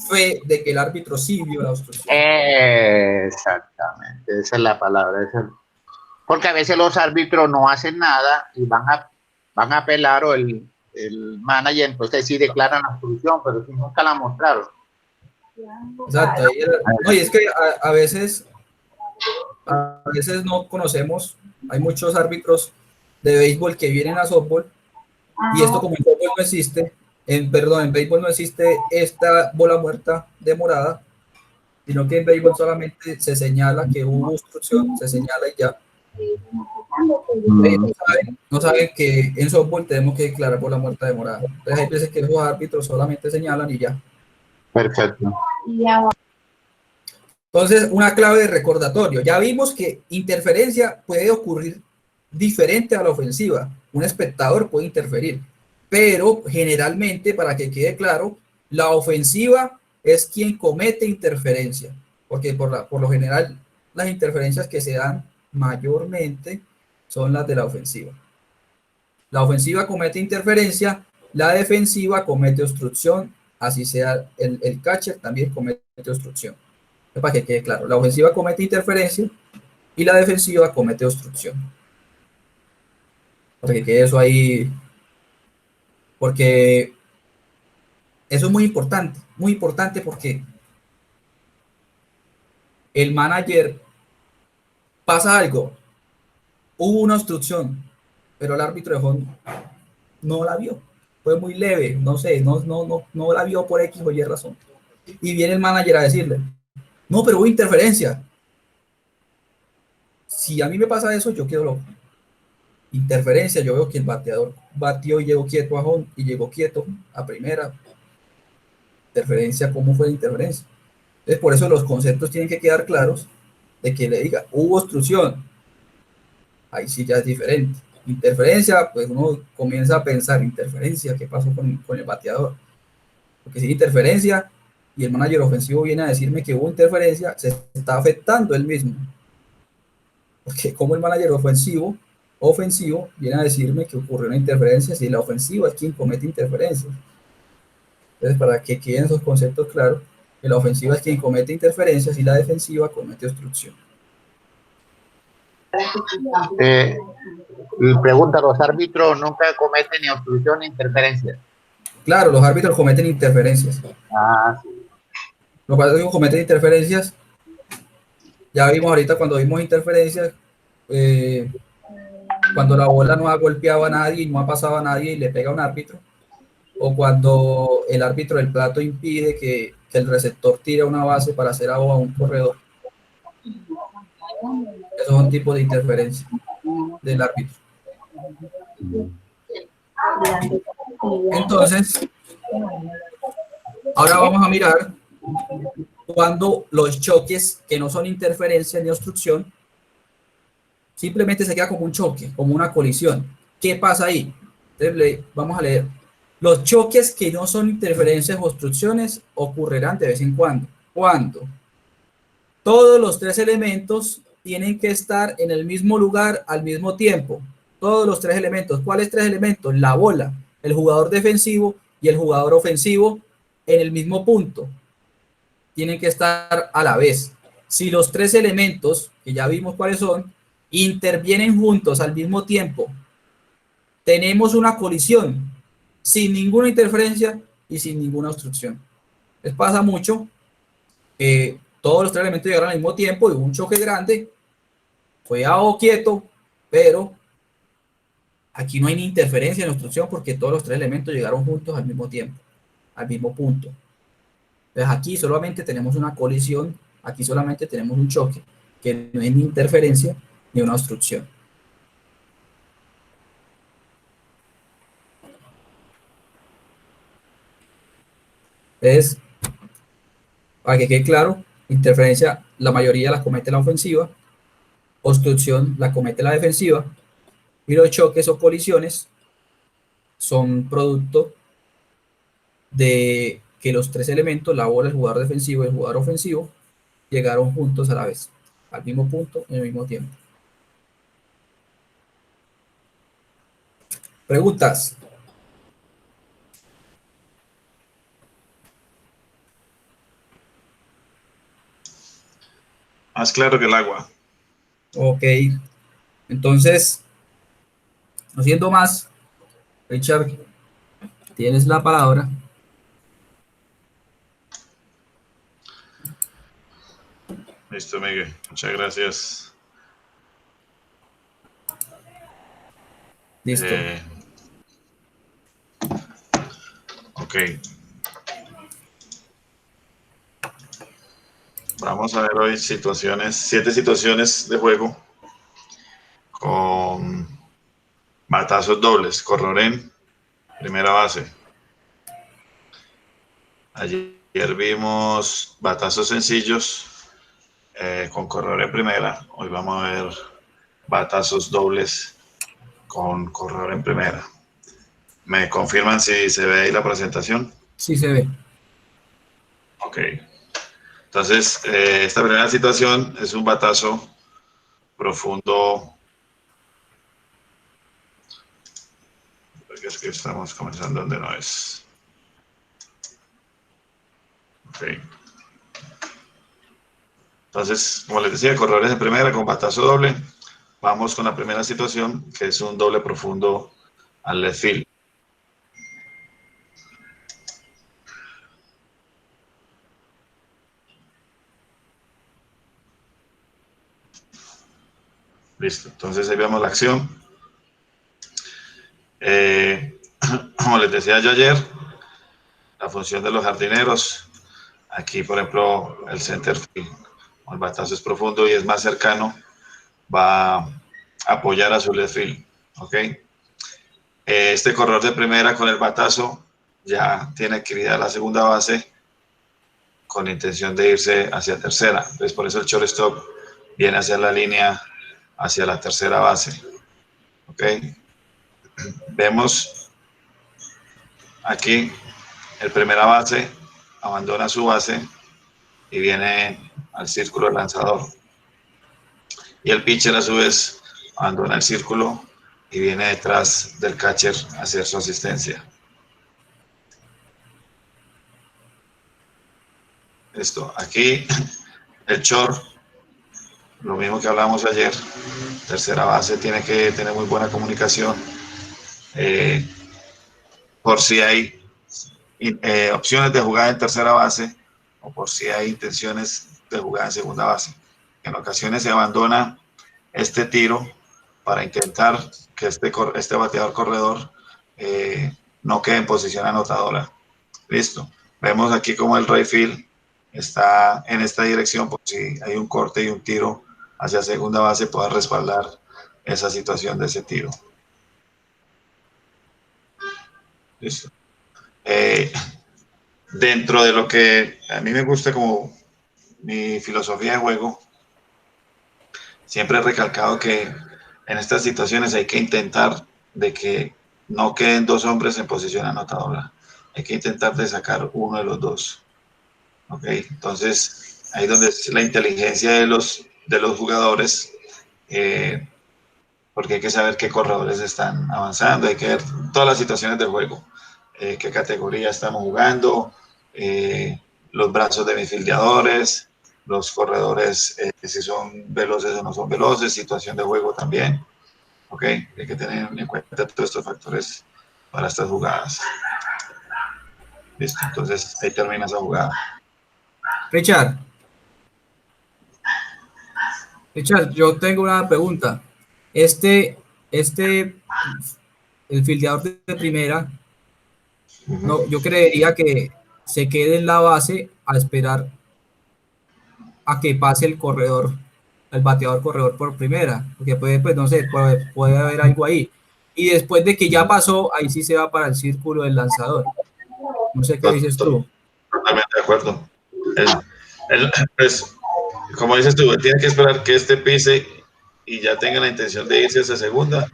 fe de que el árbitro sí vio la obstrucción. Exactamente, esa es la palabra. Porque a veces los árbitros no hacen nada y van a apelar o el manager, entonces sí declaran la obstrucción, pero sí nunca la mostraron. Exacto. No, y es que a veces no conocemos, hay muchos árbitros de béisbol que vienen a softball y esto como en softball no existe, en béisbol no existe esta bola muerta de morada, sino que en béisbol solamente se señala que hubo obstrucción, se señala y ya. No saben que en softball tenemos que declarar bola muerta de morada. Entonces hay veces que los árbitros solamente señalan y ya. Perfecto. Entonces, una clave de recordatorio. Ya vimos que interferencia puede ocurrir diferente a la ofensiva. Un espectador puede interferir, pero generalmente, para que quede claro, la ofensiva es quien comete interferencia, porque por lo general las interferencias que se dan mayormente son las de la ofensiva. La ofensiva comete interferencia, la defensiva comete obstrucción, así sea el catcher también comete obstrucción. Para que quede claro, la ofensiva comete interferencia y la defensiva comete obstrucción. Para que quede eso ahí, porque eso es muy importante porque el manager pasa algo, hubo una obstrucción, pero el árbitro de home no la vio, fue muy leve, no sé, no la vio por X o Y razón. Y viene el manager a decirle, no, pero hubo interferencia. Si a mí me pasa eso, yo quedo loco. Interferencia, yo veo que el bateador batió y llegó quieto a home y llegó quieto a primera. Interferencia, ¿cómo fue la interferencia? Entonces, por eso los conceptos tienen que quedar claros de que le diga, hubo obstrucción. Ahí sí ya es diferente. Interferencia, pues uno comienza a pensar, interferencia, ¿qué pasó con el bateador? Porque si hay interferencia y el manager ofensivo viene a decirme que hubo interferencia, se está afectando él mismo. Porque como el manager ofensivo viene a decirme que ocurrió una interferencia si la ofensiva es quien comete interferencias. Entonces, para que queden esos conceptos claros, que la ofensiva es quien comete interferencias y la defensiva comete obstrucción. Pregunta, ¿los árbitros nunca cometen ni obstrucción ni interferencia? Claro, los árbitros cometen interferencias. Ah, sí. Los árbitros cometen interferencias. Ya vimos ahorita cuando vimos interferencias, cuando la bola no ha golpeado a nadie y no ha pasado a nadie y le pega a un árbitro, o cuando el árbitro del plato impide que el receptor tire a una base para hacer out a un corredor. Esos son tipos de interferencia del árbitro. Entonces, ahora vamos a mirar cuando los choques que no son interferencia ni obstrucción, simplemente se queda como un choque, como una colisión. ¿Qué pasa ahí? Entonces, vamos a leer. Los choques que no son interferencias o obstrucciones ocurrirán de vez en cuando. ¿Cuándo? Todos los tres elementos tienen que estar en el mismo lugar al mismo tiempo. Todos los tres elementos. ¿Cuáles tres elementos? La bola, el jugador defensivo y el jugador ofensivo en el mismo punto. Tienen que estar a la vez. Si los tres elementos, que ya vimos cuáles son, intervienen juntos al mismo tiempo, tenemos una colisión sin ninguna interferencia y sin ninguna obstrucción. Les pasa mucho que todos los tres elementos llegaron al mismo tiempo y hubo un choque grande, fue algo quieto, pero aquí no hay ni interferencia ni obstrucción porque todos los tres elementos llegaron juntos al mismo tiempo, al mismo punto. Entonces aquí solamente tenemos una colisión, aquí solamente tenemos un choque, que no hay ni interferencia ni una obstrucción. Entonces, para que quede claro, interferencia la mayoría la comete la ofensiva, obstrucción la comete la defensiva, y los choques o colisiones son producto de que los tres elementos, la bola, el jugador defensivo y el jugador ofensivo, llegaron juntos a la vez, al mismo punto, en el mismo tiempo. Preguntas. Más claro que el agua. Ok. Entonces, no siendo más, Richard, tienes la palabra. Listo, Miguel. Muchas gracias. Listo. Ok. Vamos a ver hoy 7 situaciones de juego con batazos dobles. Corrorén, primera base. Ayer vimos batazos sencillos con corredor en primera. Hoy vamos a ver batazos dobles con corredor en primera. ¿Me confirman si se ve ahí la presentación? Sí se ve. Ok. Entonces, esta primera situación es un batazo profundo. Porque es que estamos comenzando donde no es. Ok. Entonces, como les decía, corredores en primera con batazo doble. Vamos con la primera situación, que es un doble profundo al left field. Listo. Entonces, ahí vemos la acción. Como les decía yo ayer, la función de los jardineros. Aquí, por ejemplo, el center field, el batazo es profundo y es más cercano, va a apoyar a su left field, ¿ok? Este corredor de primera con el batazo ya tiene adquirida la segunda base con intención de irse hacia tercera. Entonces, por eso el shortstop viene hacia la línea, hacia la tercera base, ¿ok? Vemos aquí el primera base abandona su base y viene al círculo del lanzador. Y el pitcher a su vez abandona el círculo y viene detrás del catcher a hacer su asistencia. Listo. Aquí el short lo mismo que hablamos ayer, tercera base tiene que tener muy buena comunicación, por si hay opciones de jugar en tercera base o por si hay intenciones de jugar en segunda base. En ocasiones se abandona este tiro para intentar que este bateador corredor no quede en posición anotadora. Listo. Vemos aquí como el right field está en esta dirección, por si hay un corte y un tiro hacia segunda base, pueda respaldar esa situación de ese tiro. Listo. Dentro de lo que a mí me gusta como mi filosofía de juego, siempre he recalcado que en estas situaciones hay que intentar de que no queden dos hombres en posición anotadora. Hay que intentar de sacar uno de los dos. ¿Ok? Entonces, ahí donde es la inteligencia de los jugadores, porque hay que saber qué corredores están avanzando, hay que ver todas las situaciones del juego, qué categoría estamos jugando, los brazos de mis fildeadores, los corredores, si son veloces o no son veloces, situación de juego también. ¿Ok? Hay que tener en cuenta todos estos factores para estas jugadas. Listo, entonces ahí termina esa jugada. Richard, yo tengo una pregunta. El fildeador de primera, no, yo creería que se quede en la base a esperar a que pase el corredor, el bateador corredor por primera, porque puede, pues no sé, puede haber algo ahí. Y después de que ya pasó, ahí sí se va para el círculo del lanzador. No sé qué dices tú. Totalmente de acuerdo. Pues, como dices tú, tiene que esperar que este pise y ya tenga la intención de irse a esa segunda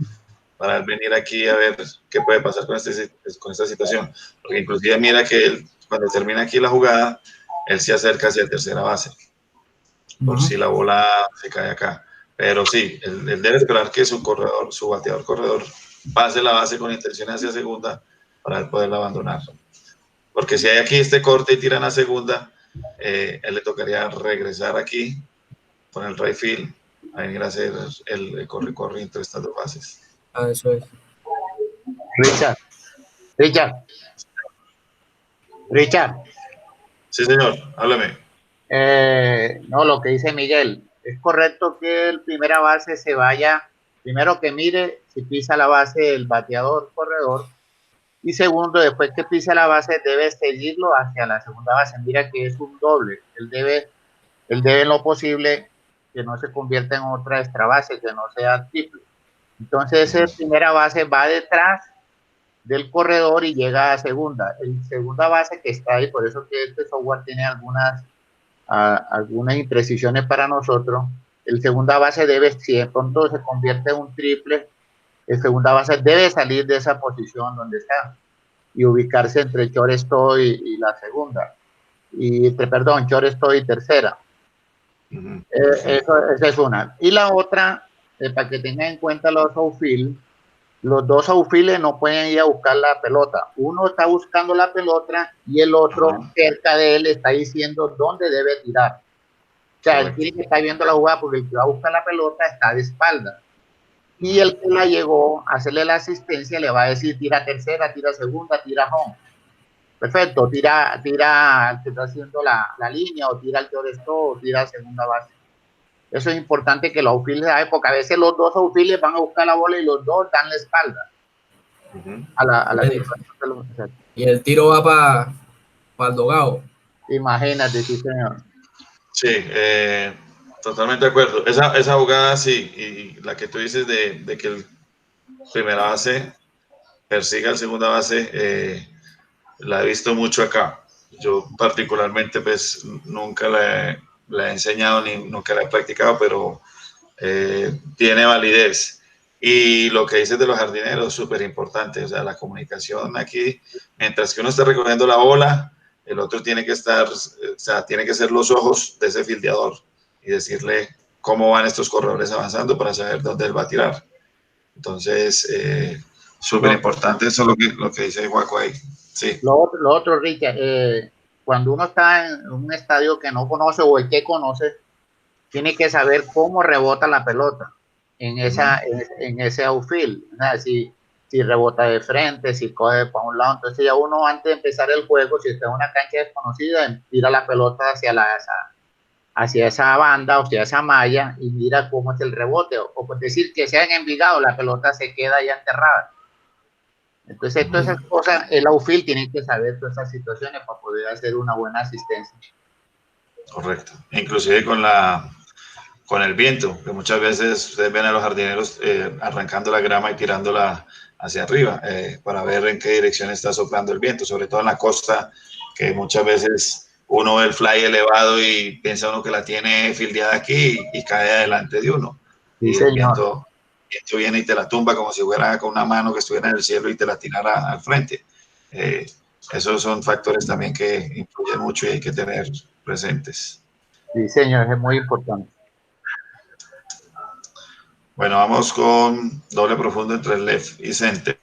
para venir aquí a ver qué puede pasar con esta situación. Porque inclusive mira que él, cuando termina aquí la jugada, él se acerca hacia tercera base, por si la bola se cae acá. Pero sí, él debe esperar que su bateador corredor, pase la base con intención hacia segunda para poderla abandonar. Porque si hay aquí este corte y tiran a segunda, él le tocaría regresar aquí con el right field a venir a hacer el corre entre estas dos bases. Eso es. Richard. Sí, señor, háblame. No, lo que dice Miguel, es correcto que el primera base se vaya, primero que mire si pisa la base el bateador corredor, y segundo, después que pise la base, debe seguirlo hacia la segunda base. Mira que es un doble. Él debe en lo posible que no se convierta en otra extra base, que no sea triple. Entonces, esa primera base va detrás del corredor y llega a segunda. El segunda base que está ahí, por eso que este software tiene algunas imprecisiones para nosotros. El segunda base debe, si de pronto se convierte en un triple, el segunda base debe salir de esa posición donde está y ubicarse entre shortstop y la segunda. Shortstop y tercera. Esa es una. Y la otra, para que tengan en cuenta los outfield, los dos outfielders no pueden ir a buscar la pelota. Uno está buscando la pelota y el otro cerca de él está diciendo dónde debe tirar. O sea, él tiene que estar viendo la jugada porque el que va a buscar la pelota está de espalda. Y el que la llegó a hacerle la asistencia le va a decir tira tercera, tira segunda, tira home. Perfecto, tira el que está haciendo la línea, o tira el shortstop, o tira segunda base. Eso es importante que los outfielders saben, porque a veces los dos outfielders van a buscar la bola y los dos dan la espalda. Y el tiro va para el dogado. Imagínate, sí, señor. Sí, totalmente de acuerdo. Esa jugada, sí, y la que tú dices de que el primera base persiga al segunda base, la he visto mucho acá. Yo particularmente, pues, nunca la he enseñado ni nunca la he practicado, pero tiene validez. Y lo que dices de los jardineros es súper importante. O sea, la comunicación aquí, mientras que uno está recogiendo la bola, el otro tiene que estar, o sea, tiene que ser los ojos de ese fildeador y decirle cómo van estos corredores avanzando para saber dónde él va a tirar. Entonces, súper importante eso lo que dice Juaco ahí. Sí. Lo otro, Richard, cuando uno está en un estadio que no conoce o el que conoce, tiene que saber cómo rebota la pelota en ese outfield. O sea, si rebota de frente, si coge para un lado. Entonces ya uno antes de empezar el juego, si está en una cancha desconocida, tira la pelota hacia esa banda o hacia esa malla y mira cómo es el rebote. O por decir que sea en Envigado, la pelota se queda ya enterrada. Entonces, todas esas cosas, el outfield tiene que saber todas esas situaciones para poder hacer una buena asistencia. Correcto. Inclusive con el viento, que muchas veces ustedes ven a los jardineros arrancando la grama y tirándola hacia arriba para ver en qué dirección está soplando el viento, sobre todo en la costa, que muchas veces uno ve el fly elevado y piensa uno que la tiene fildeada aquí y cae adelante de uno. Sí, y señor. El viento viene y te la tumba como si fuera con una mano que estuviera en el cielo y te la tirara al frente. Esos son factores también que influyen mucho y hay que tener presentes. Sí, señor, es muy importante. Bueno, vamos con doble profundo entre left y center.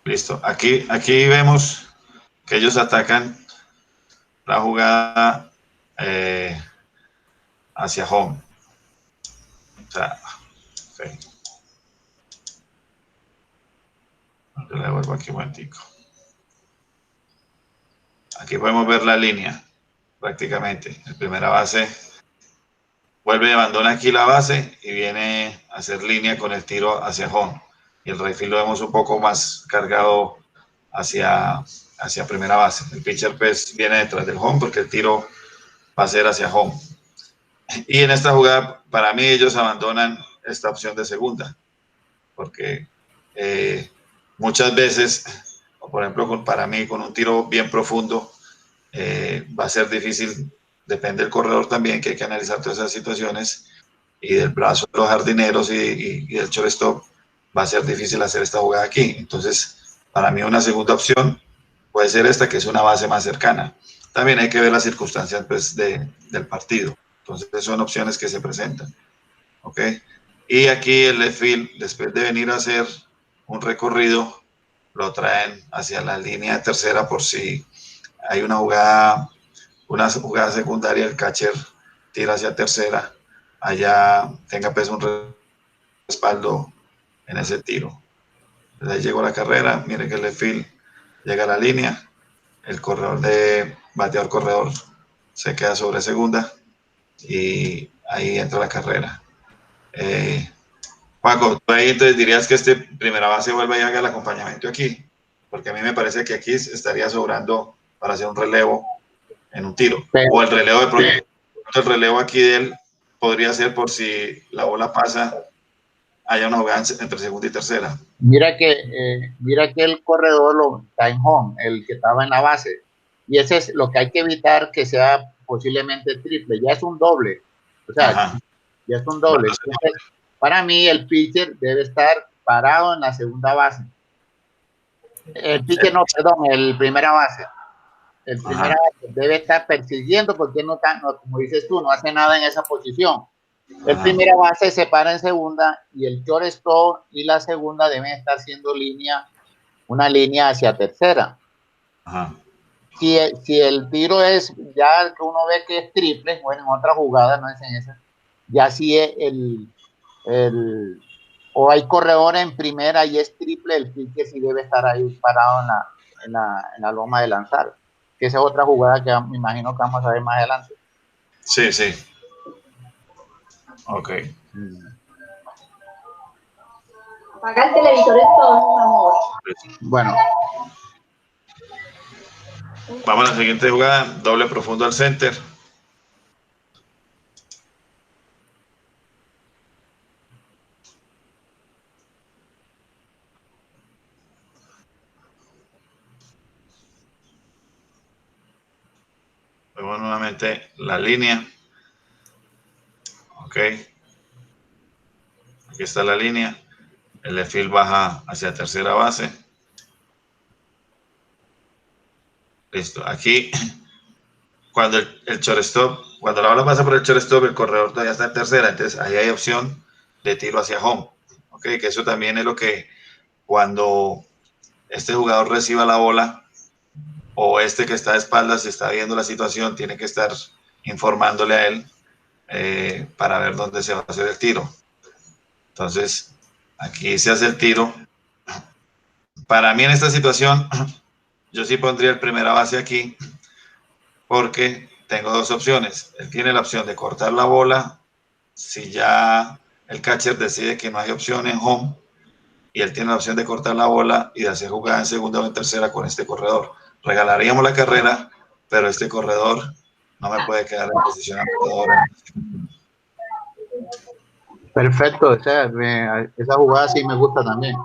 Listo. Aquí vemos que ellos atacan la jugada hacia home. O sea, okay. Yo le devuelvo aquí un momentico. Aquí podemos ver la línea, prácticamente. El primera base vuelve y abandona aquí la base y viene a hacer línea con el tiro hacia home. Y el right field lo vemos un poco más cargado hacia primera base. El pitcher pues viene detrás del home porque el tiro va a ser hacia home. Y en esta jugada, para mí, ellos abandonan esta opción de segunda, porque muchas veces, por ejemplo, para mí, con un tiro bien profundo, va a ser difícil, depende del corredor también, que hay que analizar todas esas situaciones, y del brazo de los jardineros y del shortstop, va a ser difícil hacer esta jugada aquí. Entonces, para mí, una segunda opción puede ser esta, que es una base más cercana. También hay que ver las circunstancias pues, del partido. Entonces, son opciones que se presentan. ¿Ok? Y aquí el left field, después de venir a hacer un recorrido, lo traen hacia la línea de tercera por si hay una jugada secundaria, el catcher tira hacia tercera, allá tenga pues un respaldo en ese tiro. Desde ahí llegó la carrera, miren que el left field llega a la línea, el bateador corredor se queda sobre segunda y ahí entra la carrera. Paco, tú ahí entonces dirías que primera base vuelve y haga el acompañamiento aquí, porque a mí me parece que aquí estaría sobrando para hacer un relevo en un tiro, o el relevo el relevo aquí de él podría ser por si la bola pasa, haya una jugada entre segunda y tercera. Mira que el corredor está en home, el que estaba en la base, y ese es lo que hay que evitar, que sea posiblemente triple, ya es un doble, o sea, Ajá. Ya es un doble. Entonces, para mí el pitcher debe estar parado en la segunda base. El pitcher no, perdón, el primera base. El primera base debe estar persiguiendo porque no, como dices tú, no hace nada en esa posición. El primera base se para en segunda y el shortstop y la segunda deben estar haciendo una línea hacia tercera. Ajá. Si el tiro es ya que uno ve que es triple, bueno, en otra jugada, no es en esa, ya si es o hay corredores en primera y es triple, el pitcher sí debe estar ahí parado en la loma de lanzar, que esa es otra jugada que me imagino que vamos a ver más adelante. Sí, sí. Ok. Apaga el televisor entonces, amor. Bueno. Vamos a la siguiente jugada, doble profundo al center. Vemos nuevamente la línea. Ok. Aquí está la línea. El left field baja hacia tercera base. Listo. Aquí, cuando el shortstop, cuando la bola pasa por el shortstop, el corredor todavía está en tercera. Entonces, ahí hay opción de tiro hacia home. ¿ok? Que eso también es lo que cuando este jugador reciba la bola o este que está de espaldas está viendo la situación, tiene que estar informándole a él para ver dónde se va a hacer el tiro. Entonces, aquí se hace el tiro. Para mí en esta situación, yo sí pondría el primera base aquí porque tengo dos opciones. Él tiene la opción de cortar la bola si ya el catcher decide que no hay opción en home y él tiene la opción de cortar la bola y de hacer jugada en segunda o en tercera con este corredor. Regalaríamos la carrera, pero este corredor no me puede quedar en posición anotadora. Perfecto, esa jugada sí me gusta también.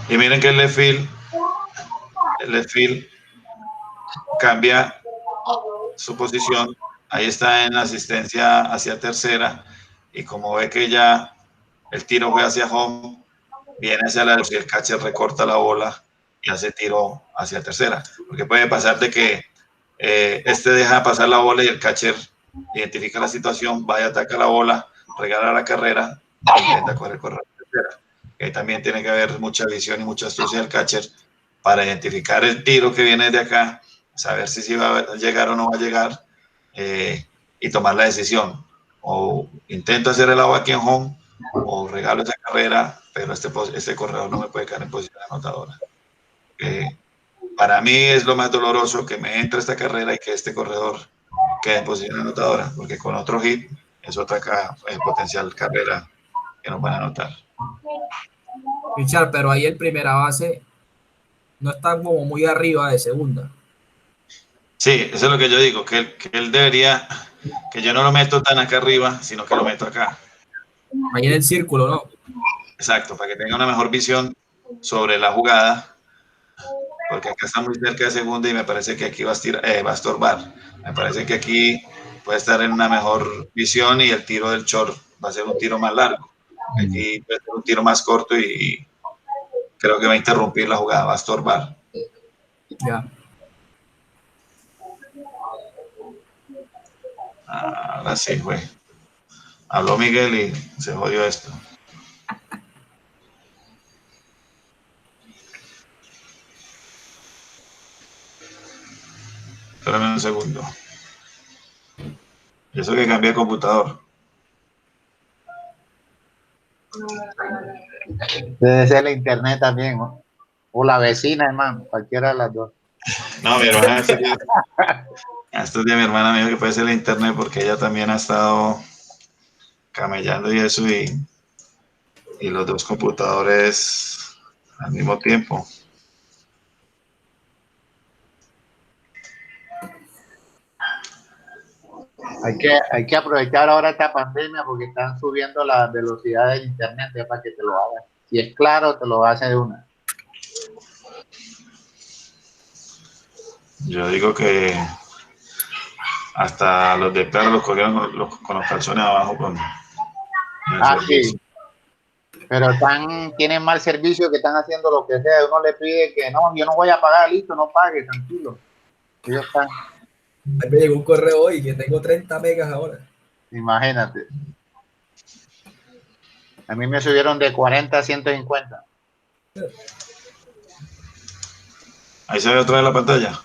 Y miren que el left field cambia su posición. Ahí está en la asistencia hacia tercera y como ve que ya el tiro fue hacia home, viene hacia la y el catcher recorta la bola y hace tiro hacia tercera. Porque puede pasar de que este deja pasar la bola y el catcher identifica la situación, vaya, ataca la bola, regala la carrera e intenta correr tercera. También tiene que haber mucha visión y mucha astucia del catcher para identificar el tiro que viene de acá, saber si va a llegar o no va a llegar y tomar la decisión. O intento hacer el agua aquí en home o regalo esa carrera, pero este corredor no me puede quedar en posición anotadora. Para mí es lo más doloroso que me entre esta carrera y que este corredor quede en posición anotadora, porque con otro hit es otra potencial carrera que nos van a anotar. Richard, pero ahí el primera base no está como muy arriba de segunda. Sí, eso es lo que yo digo, que él debería, que yo no lo meto tan acá arriba, sino que lo meto acá. Ahí en el círculo, ¿no? Exacto, para que tenga una mejor visión sobre la jugada, porque acá está muy cerca de segunda y me parece que aquí va a estorbar. Me parece que aquí puede estar en una mejor visión y el tiro del short va a ser un tiro más largo. Aquí puede ser un tiro más corto y creo que va a interrumpir la jugada, va a estorbar. Ya. Ahora sí, güey. Habló Miguel y se jodió esto. Espérame un segundo. Eso que cambié de computador. Debe ser la internet también, ¿no? O la vecina, hermano, cualquiera de las dos. No, mi hermana, estos días mi hermana me dijo que puede ser la internet porque ella también ha estado camellando y eso y los dos computadores al mismo tiempo. Hay que aprovechar ahora esta pandemia porque están subiendo la velocidad del internet para que te lo hagan. Si es claro, te lo hace de una. Yo digo que hasta los de perro los cogieron con los calzones abajo con el servicio. Sí. Pero tienen mal servicio que están haciendo lo que sea. Uno le pide que no, yo no voy a pagar, listo, no pague, tranquilo. Ellos están. Ahí me llegó un correo hoy que tengo 30 megas ahora. Imagínate. A mí me subieron de 40 a 150. Ahí se ve otra vez la pantalla.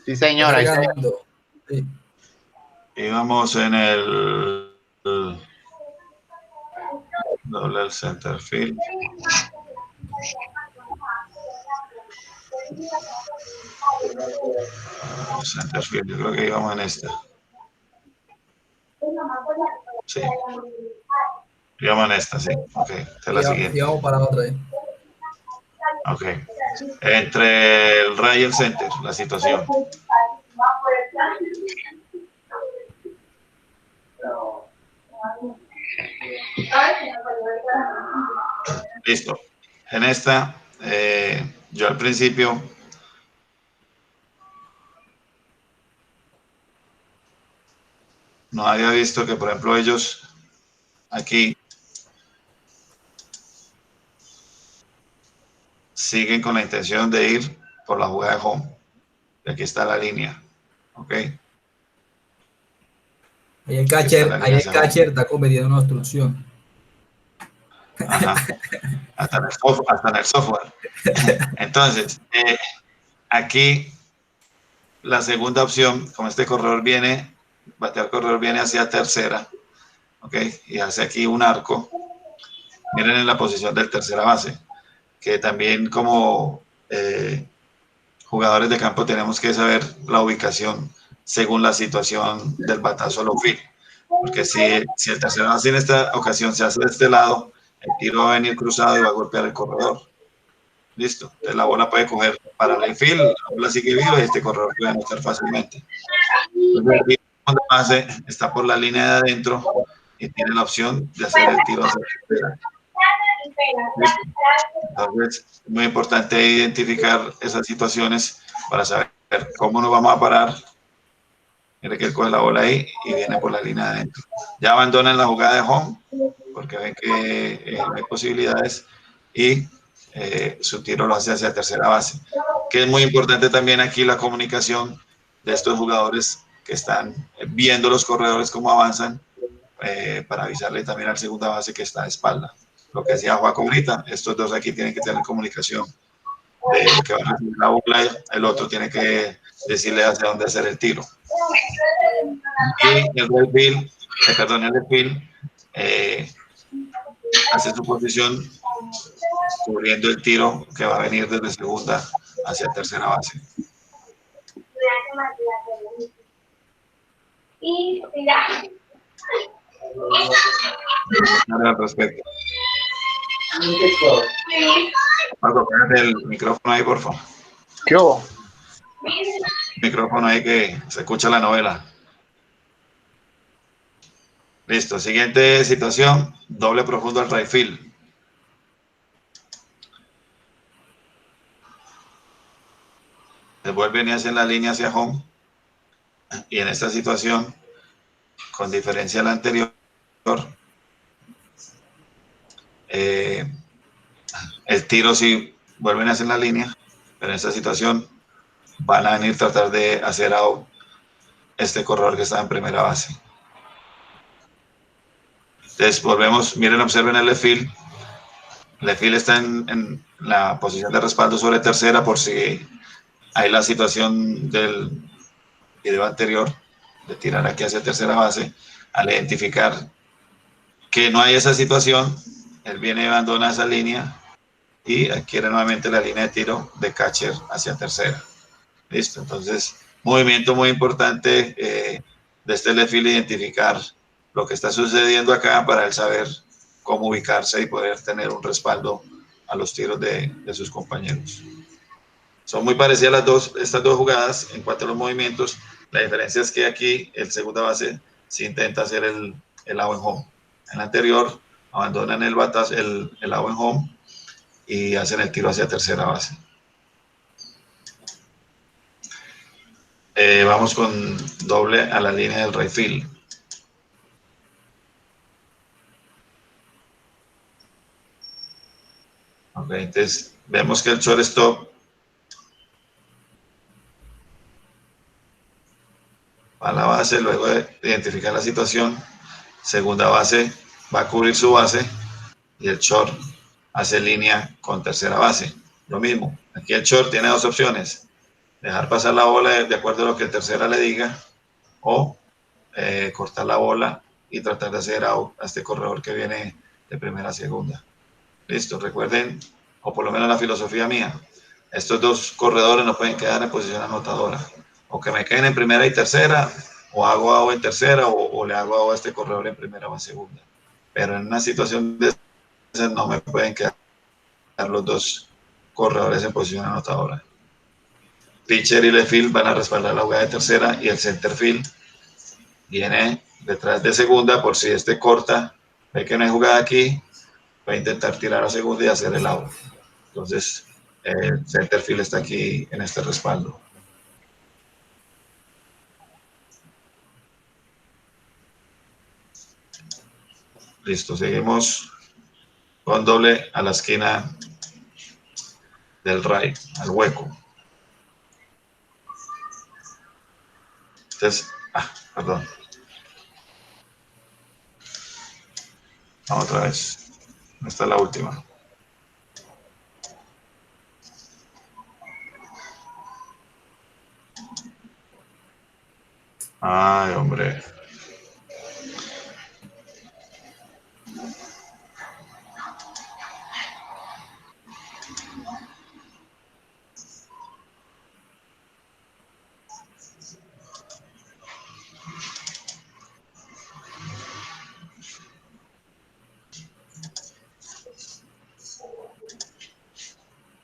Sí, señor. Ahí se... Sí. Íbamos en el doble center field. Center field, yo creo que íbamos en esta. Sí. Íbamos en esta, sí. Ok, esta es la siguiente. Y vamos para otra. Ok. Entre el Ray y el center, la situación. Listo. En esta, yo al principio no había visto que, por ejemplo, ellos aquí siguen con la intención de ir por la jugada de home. Y aquí está la línea. Ok. Ahí el que está en la línea hacia home. catcher está cometiendo una obstrucción. Ajá. Hasta en el software. Entonces, aquí la segunda opción, como este corredor viene, batear corredor viene hacia tercera, ¿ok? Y hace aquí un arco. Miren en la posición del tercera base, que también como jugadores de campo tenemos que saber la ubicación según la situación del batazo al outfield. Porque si el tercera base en esta ocasión se hace de este lado, el tiro va a venir cruzado y va a golpear el corredor. Listo. Entonces la bola puede coger para el infield, la bola sigue viva y este corredor puede anotar fácilmente. Entonces aquí cuando base está por la línea de adentro y tiene la opción de hacer el tiro hacia la tercera. Entonces es muy importante identificar esas situaciones para saber cómo nos vamos a parar. Mire que él coge la bola ahí y viene por la línea de adentro. Ya abandonan la jugada de home porque ven que no hay posibilidades y su tiro lo hace hacia tercera base. Que es muy importante también aquí la comunicación de estos jugadores que están viendo los corredores cómo avanzan para avisarle también al segunda base que está de espalda. Lo que decía Juaco ahorita, estos dos aquí tienen que tener comunicación de que van a recibir la bola, el otro tiene que decirle hacia dónde hacer el tiro. Y el left field hace su posición cubriendo el tiro que va a venir desde segunda hacia tercera base. Y ya. Al respecto. Marco, pégate el micrófono ahí, por favor. ¿Qué hubo? Micrófono ahí que se escucha la novela. Listo, siguiente situación, doble profundo al right field. Devuelven y hacen la línea hacia home. Y en esta situación, con diferencia a la anterior, el tiro sí vuelven a hacer la línea, pero en esta situación van a venir a tratar de hacer out este corredor que está en primera base. Entonces volvemos, miren, observen el left field. Left field está en la posición de respaldo sobre tercera por si hay la situación del video anterior de tirar aquí hacia tercera base. Al identificar que no hay esa situación, él viene y abandona esa línea y adquiere nuevamente la línea de tiro de catcher hacia tercera. Listo, entonces movimiento muy importante de este left field, identificar lo que está sucediendo acá para él saber cómo ubicarse y poder tener un respaldo a los tiros de sus compañeros. Son muy parecidas estas dos jugadas en cuanto a los movimientos. La diferencia es que aquí el segunda base sí intenta hacer el out en home. En la anterior abandonan el out en home y hacen el tiro hacia tercera base. Vamos con doble a la línea del right field. Ok, entonces vemos que el shortstop va a la base, luego de identificar la situación, segunda base va a cubrir su base y el short hace línea con tercera base. Lo mismo, aquí el short tiene dos opciones: dejar pasar la bola de acuerdo a lo que el tercera le diga o cortar la bola y tratar de hacer out a este corredor que viene de primera a segunda. Listo, recuerden, o por lo menos la filosofía mía, estos dos corredores no pueden quedar en posición anotadora. O que me queden en primera y tercera, o hago out en tercera, o le hago out a este corredor en primera o en segunda. Pero en una situación de esas no me pueden quedar los dos corredores en posición anotadora. Pitcher y left field van a respaldar la jugada de tercera y el center field viene detrás de segunda por si este corta, ve que no hay jugada aquí, va a intentar tirar a segunda y hacer el out. Entonces, el center field está aquí en este respaldo. Listo, seguimos con doble a la esquina del right, al hueco. Entonces, perdón. Vamos otra vez. Esta es la última. Ay, hombre.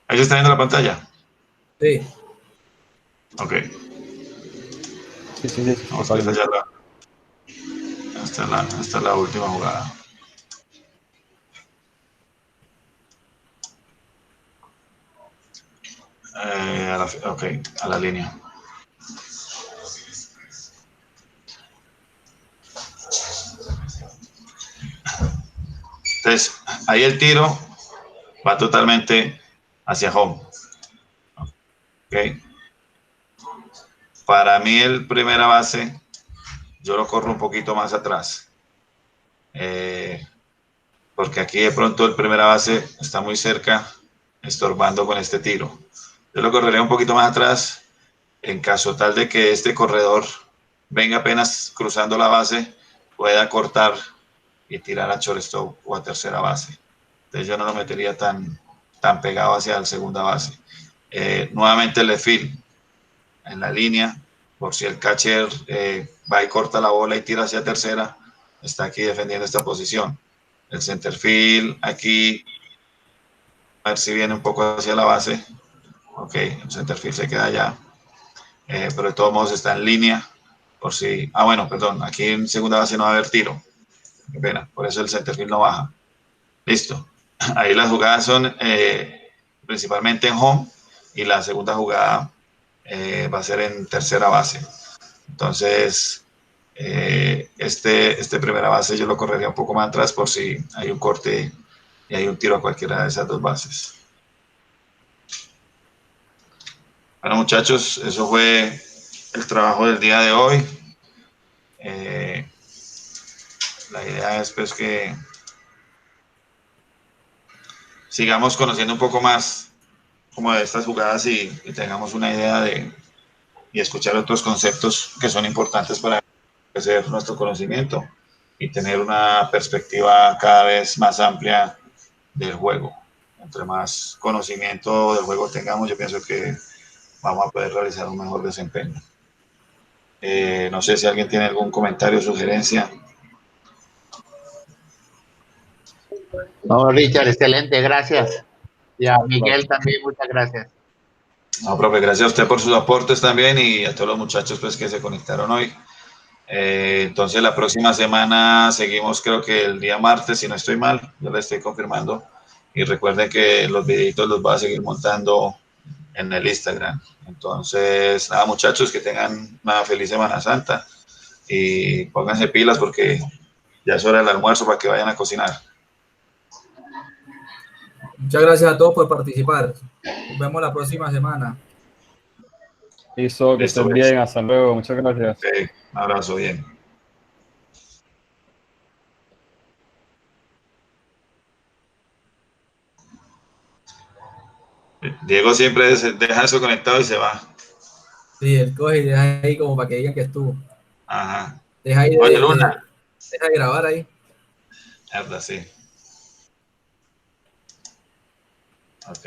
¿Ahí se está viendo la pantalla? Sí. Ok. Sí. Vamos a esta esta es la última jugada. Ok, a la línea. Entonces, ahí el tiro va totalmente hacia home. Ok. Para mí el primera base, yo lo corro un poquito más atrás. Porque aquí de pronto el primera base está muy cerca, estorbando con este tiro. Yo lo correría un poquito más atrás, en caso tal de que este corredor venga apenas cruzando la base, pueda cortar y tirar a shortstop o a tercera base. Entonces yo no lo metería tan pegado hacia la segunda base. Nuevamente el left field en la línea, por si el catcher va y corta la bola y tira hacia tercera, está aquí defendiendo esta posición. El center field aquí, a ver si viene un poco hacia la base. Ok, el center field se queda allá. Pero de todos modos está en línea. Por si. Ah, bueno, perdón. Aquí en segunda base no va a haber tiro. Qué pena. Por eso el center field no baja. Listo. Ahí las jugadas son principalmente en home. Y la segunda jugada va a ser en tercera base. Entonces, este primera base yo lo correría un poco más atrás por si hay un corte y hay un tiro a cualquiera de esas dos bases. Bueno, muchachos, eso fue el trabajo del día de hoy. La idea es pues que sigamos conociendo un poco más como de estas jugadas y tengamos una idea y escuchar otros conceptos que son importantes para crecer nuestro conocimiento y tener una perspectiva cada vez más amplia del juego. Entre más conocimiento del juego tengamos, yo pienso que vamos a poder realizar un mejor desempeño. No sé si alguien tiene algún comentario o sugerencia. No, Richard, excelente, gracias. Y a Miguel también, muchas gracias. No, profe, gracias a usted por sus aportes también y a todos los muchachos pues, que se conectaron hoy. Entonces la próxima semana seguimos, creo que el día martes, si no estoy mal, yo le estoy confirmando. Y recuerden que los videitos los voy a seguir montando en el Instagram. Entonces, nada, muchachos, que tengan una feliz Semana Santa y pónganse pilas porque ya es hora del almuerzo para que vayan a cocinar. Muchas gracias a todos por participar. Nos vemos la próxima semana. Listo, que estén bien, hasta luego, muchas gracias. Okay, un abrazo, bien. Diego siempre deja eso conectado y se va. Sí, él coge y deja ahí como para que digan que estuvo. Ajá. Deja ahí Oye, Luna. deja de grabar ahí. Mierda, sí. Ok.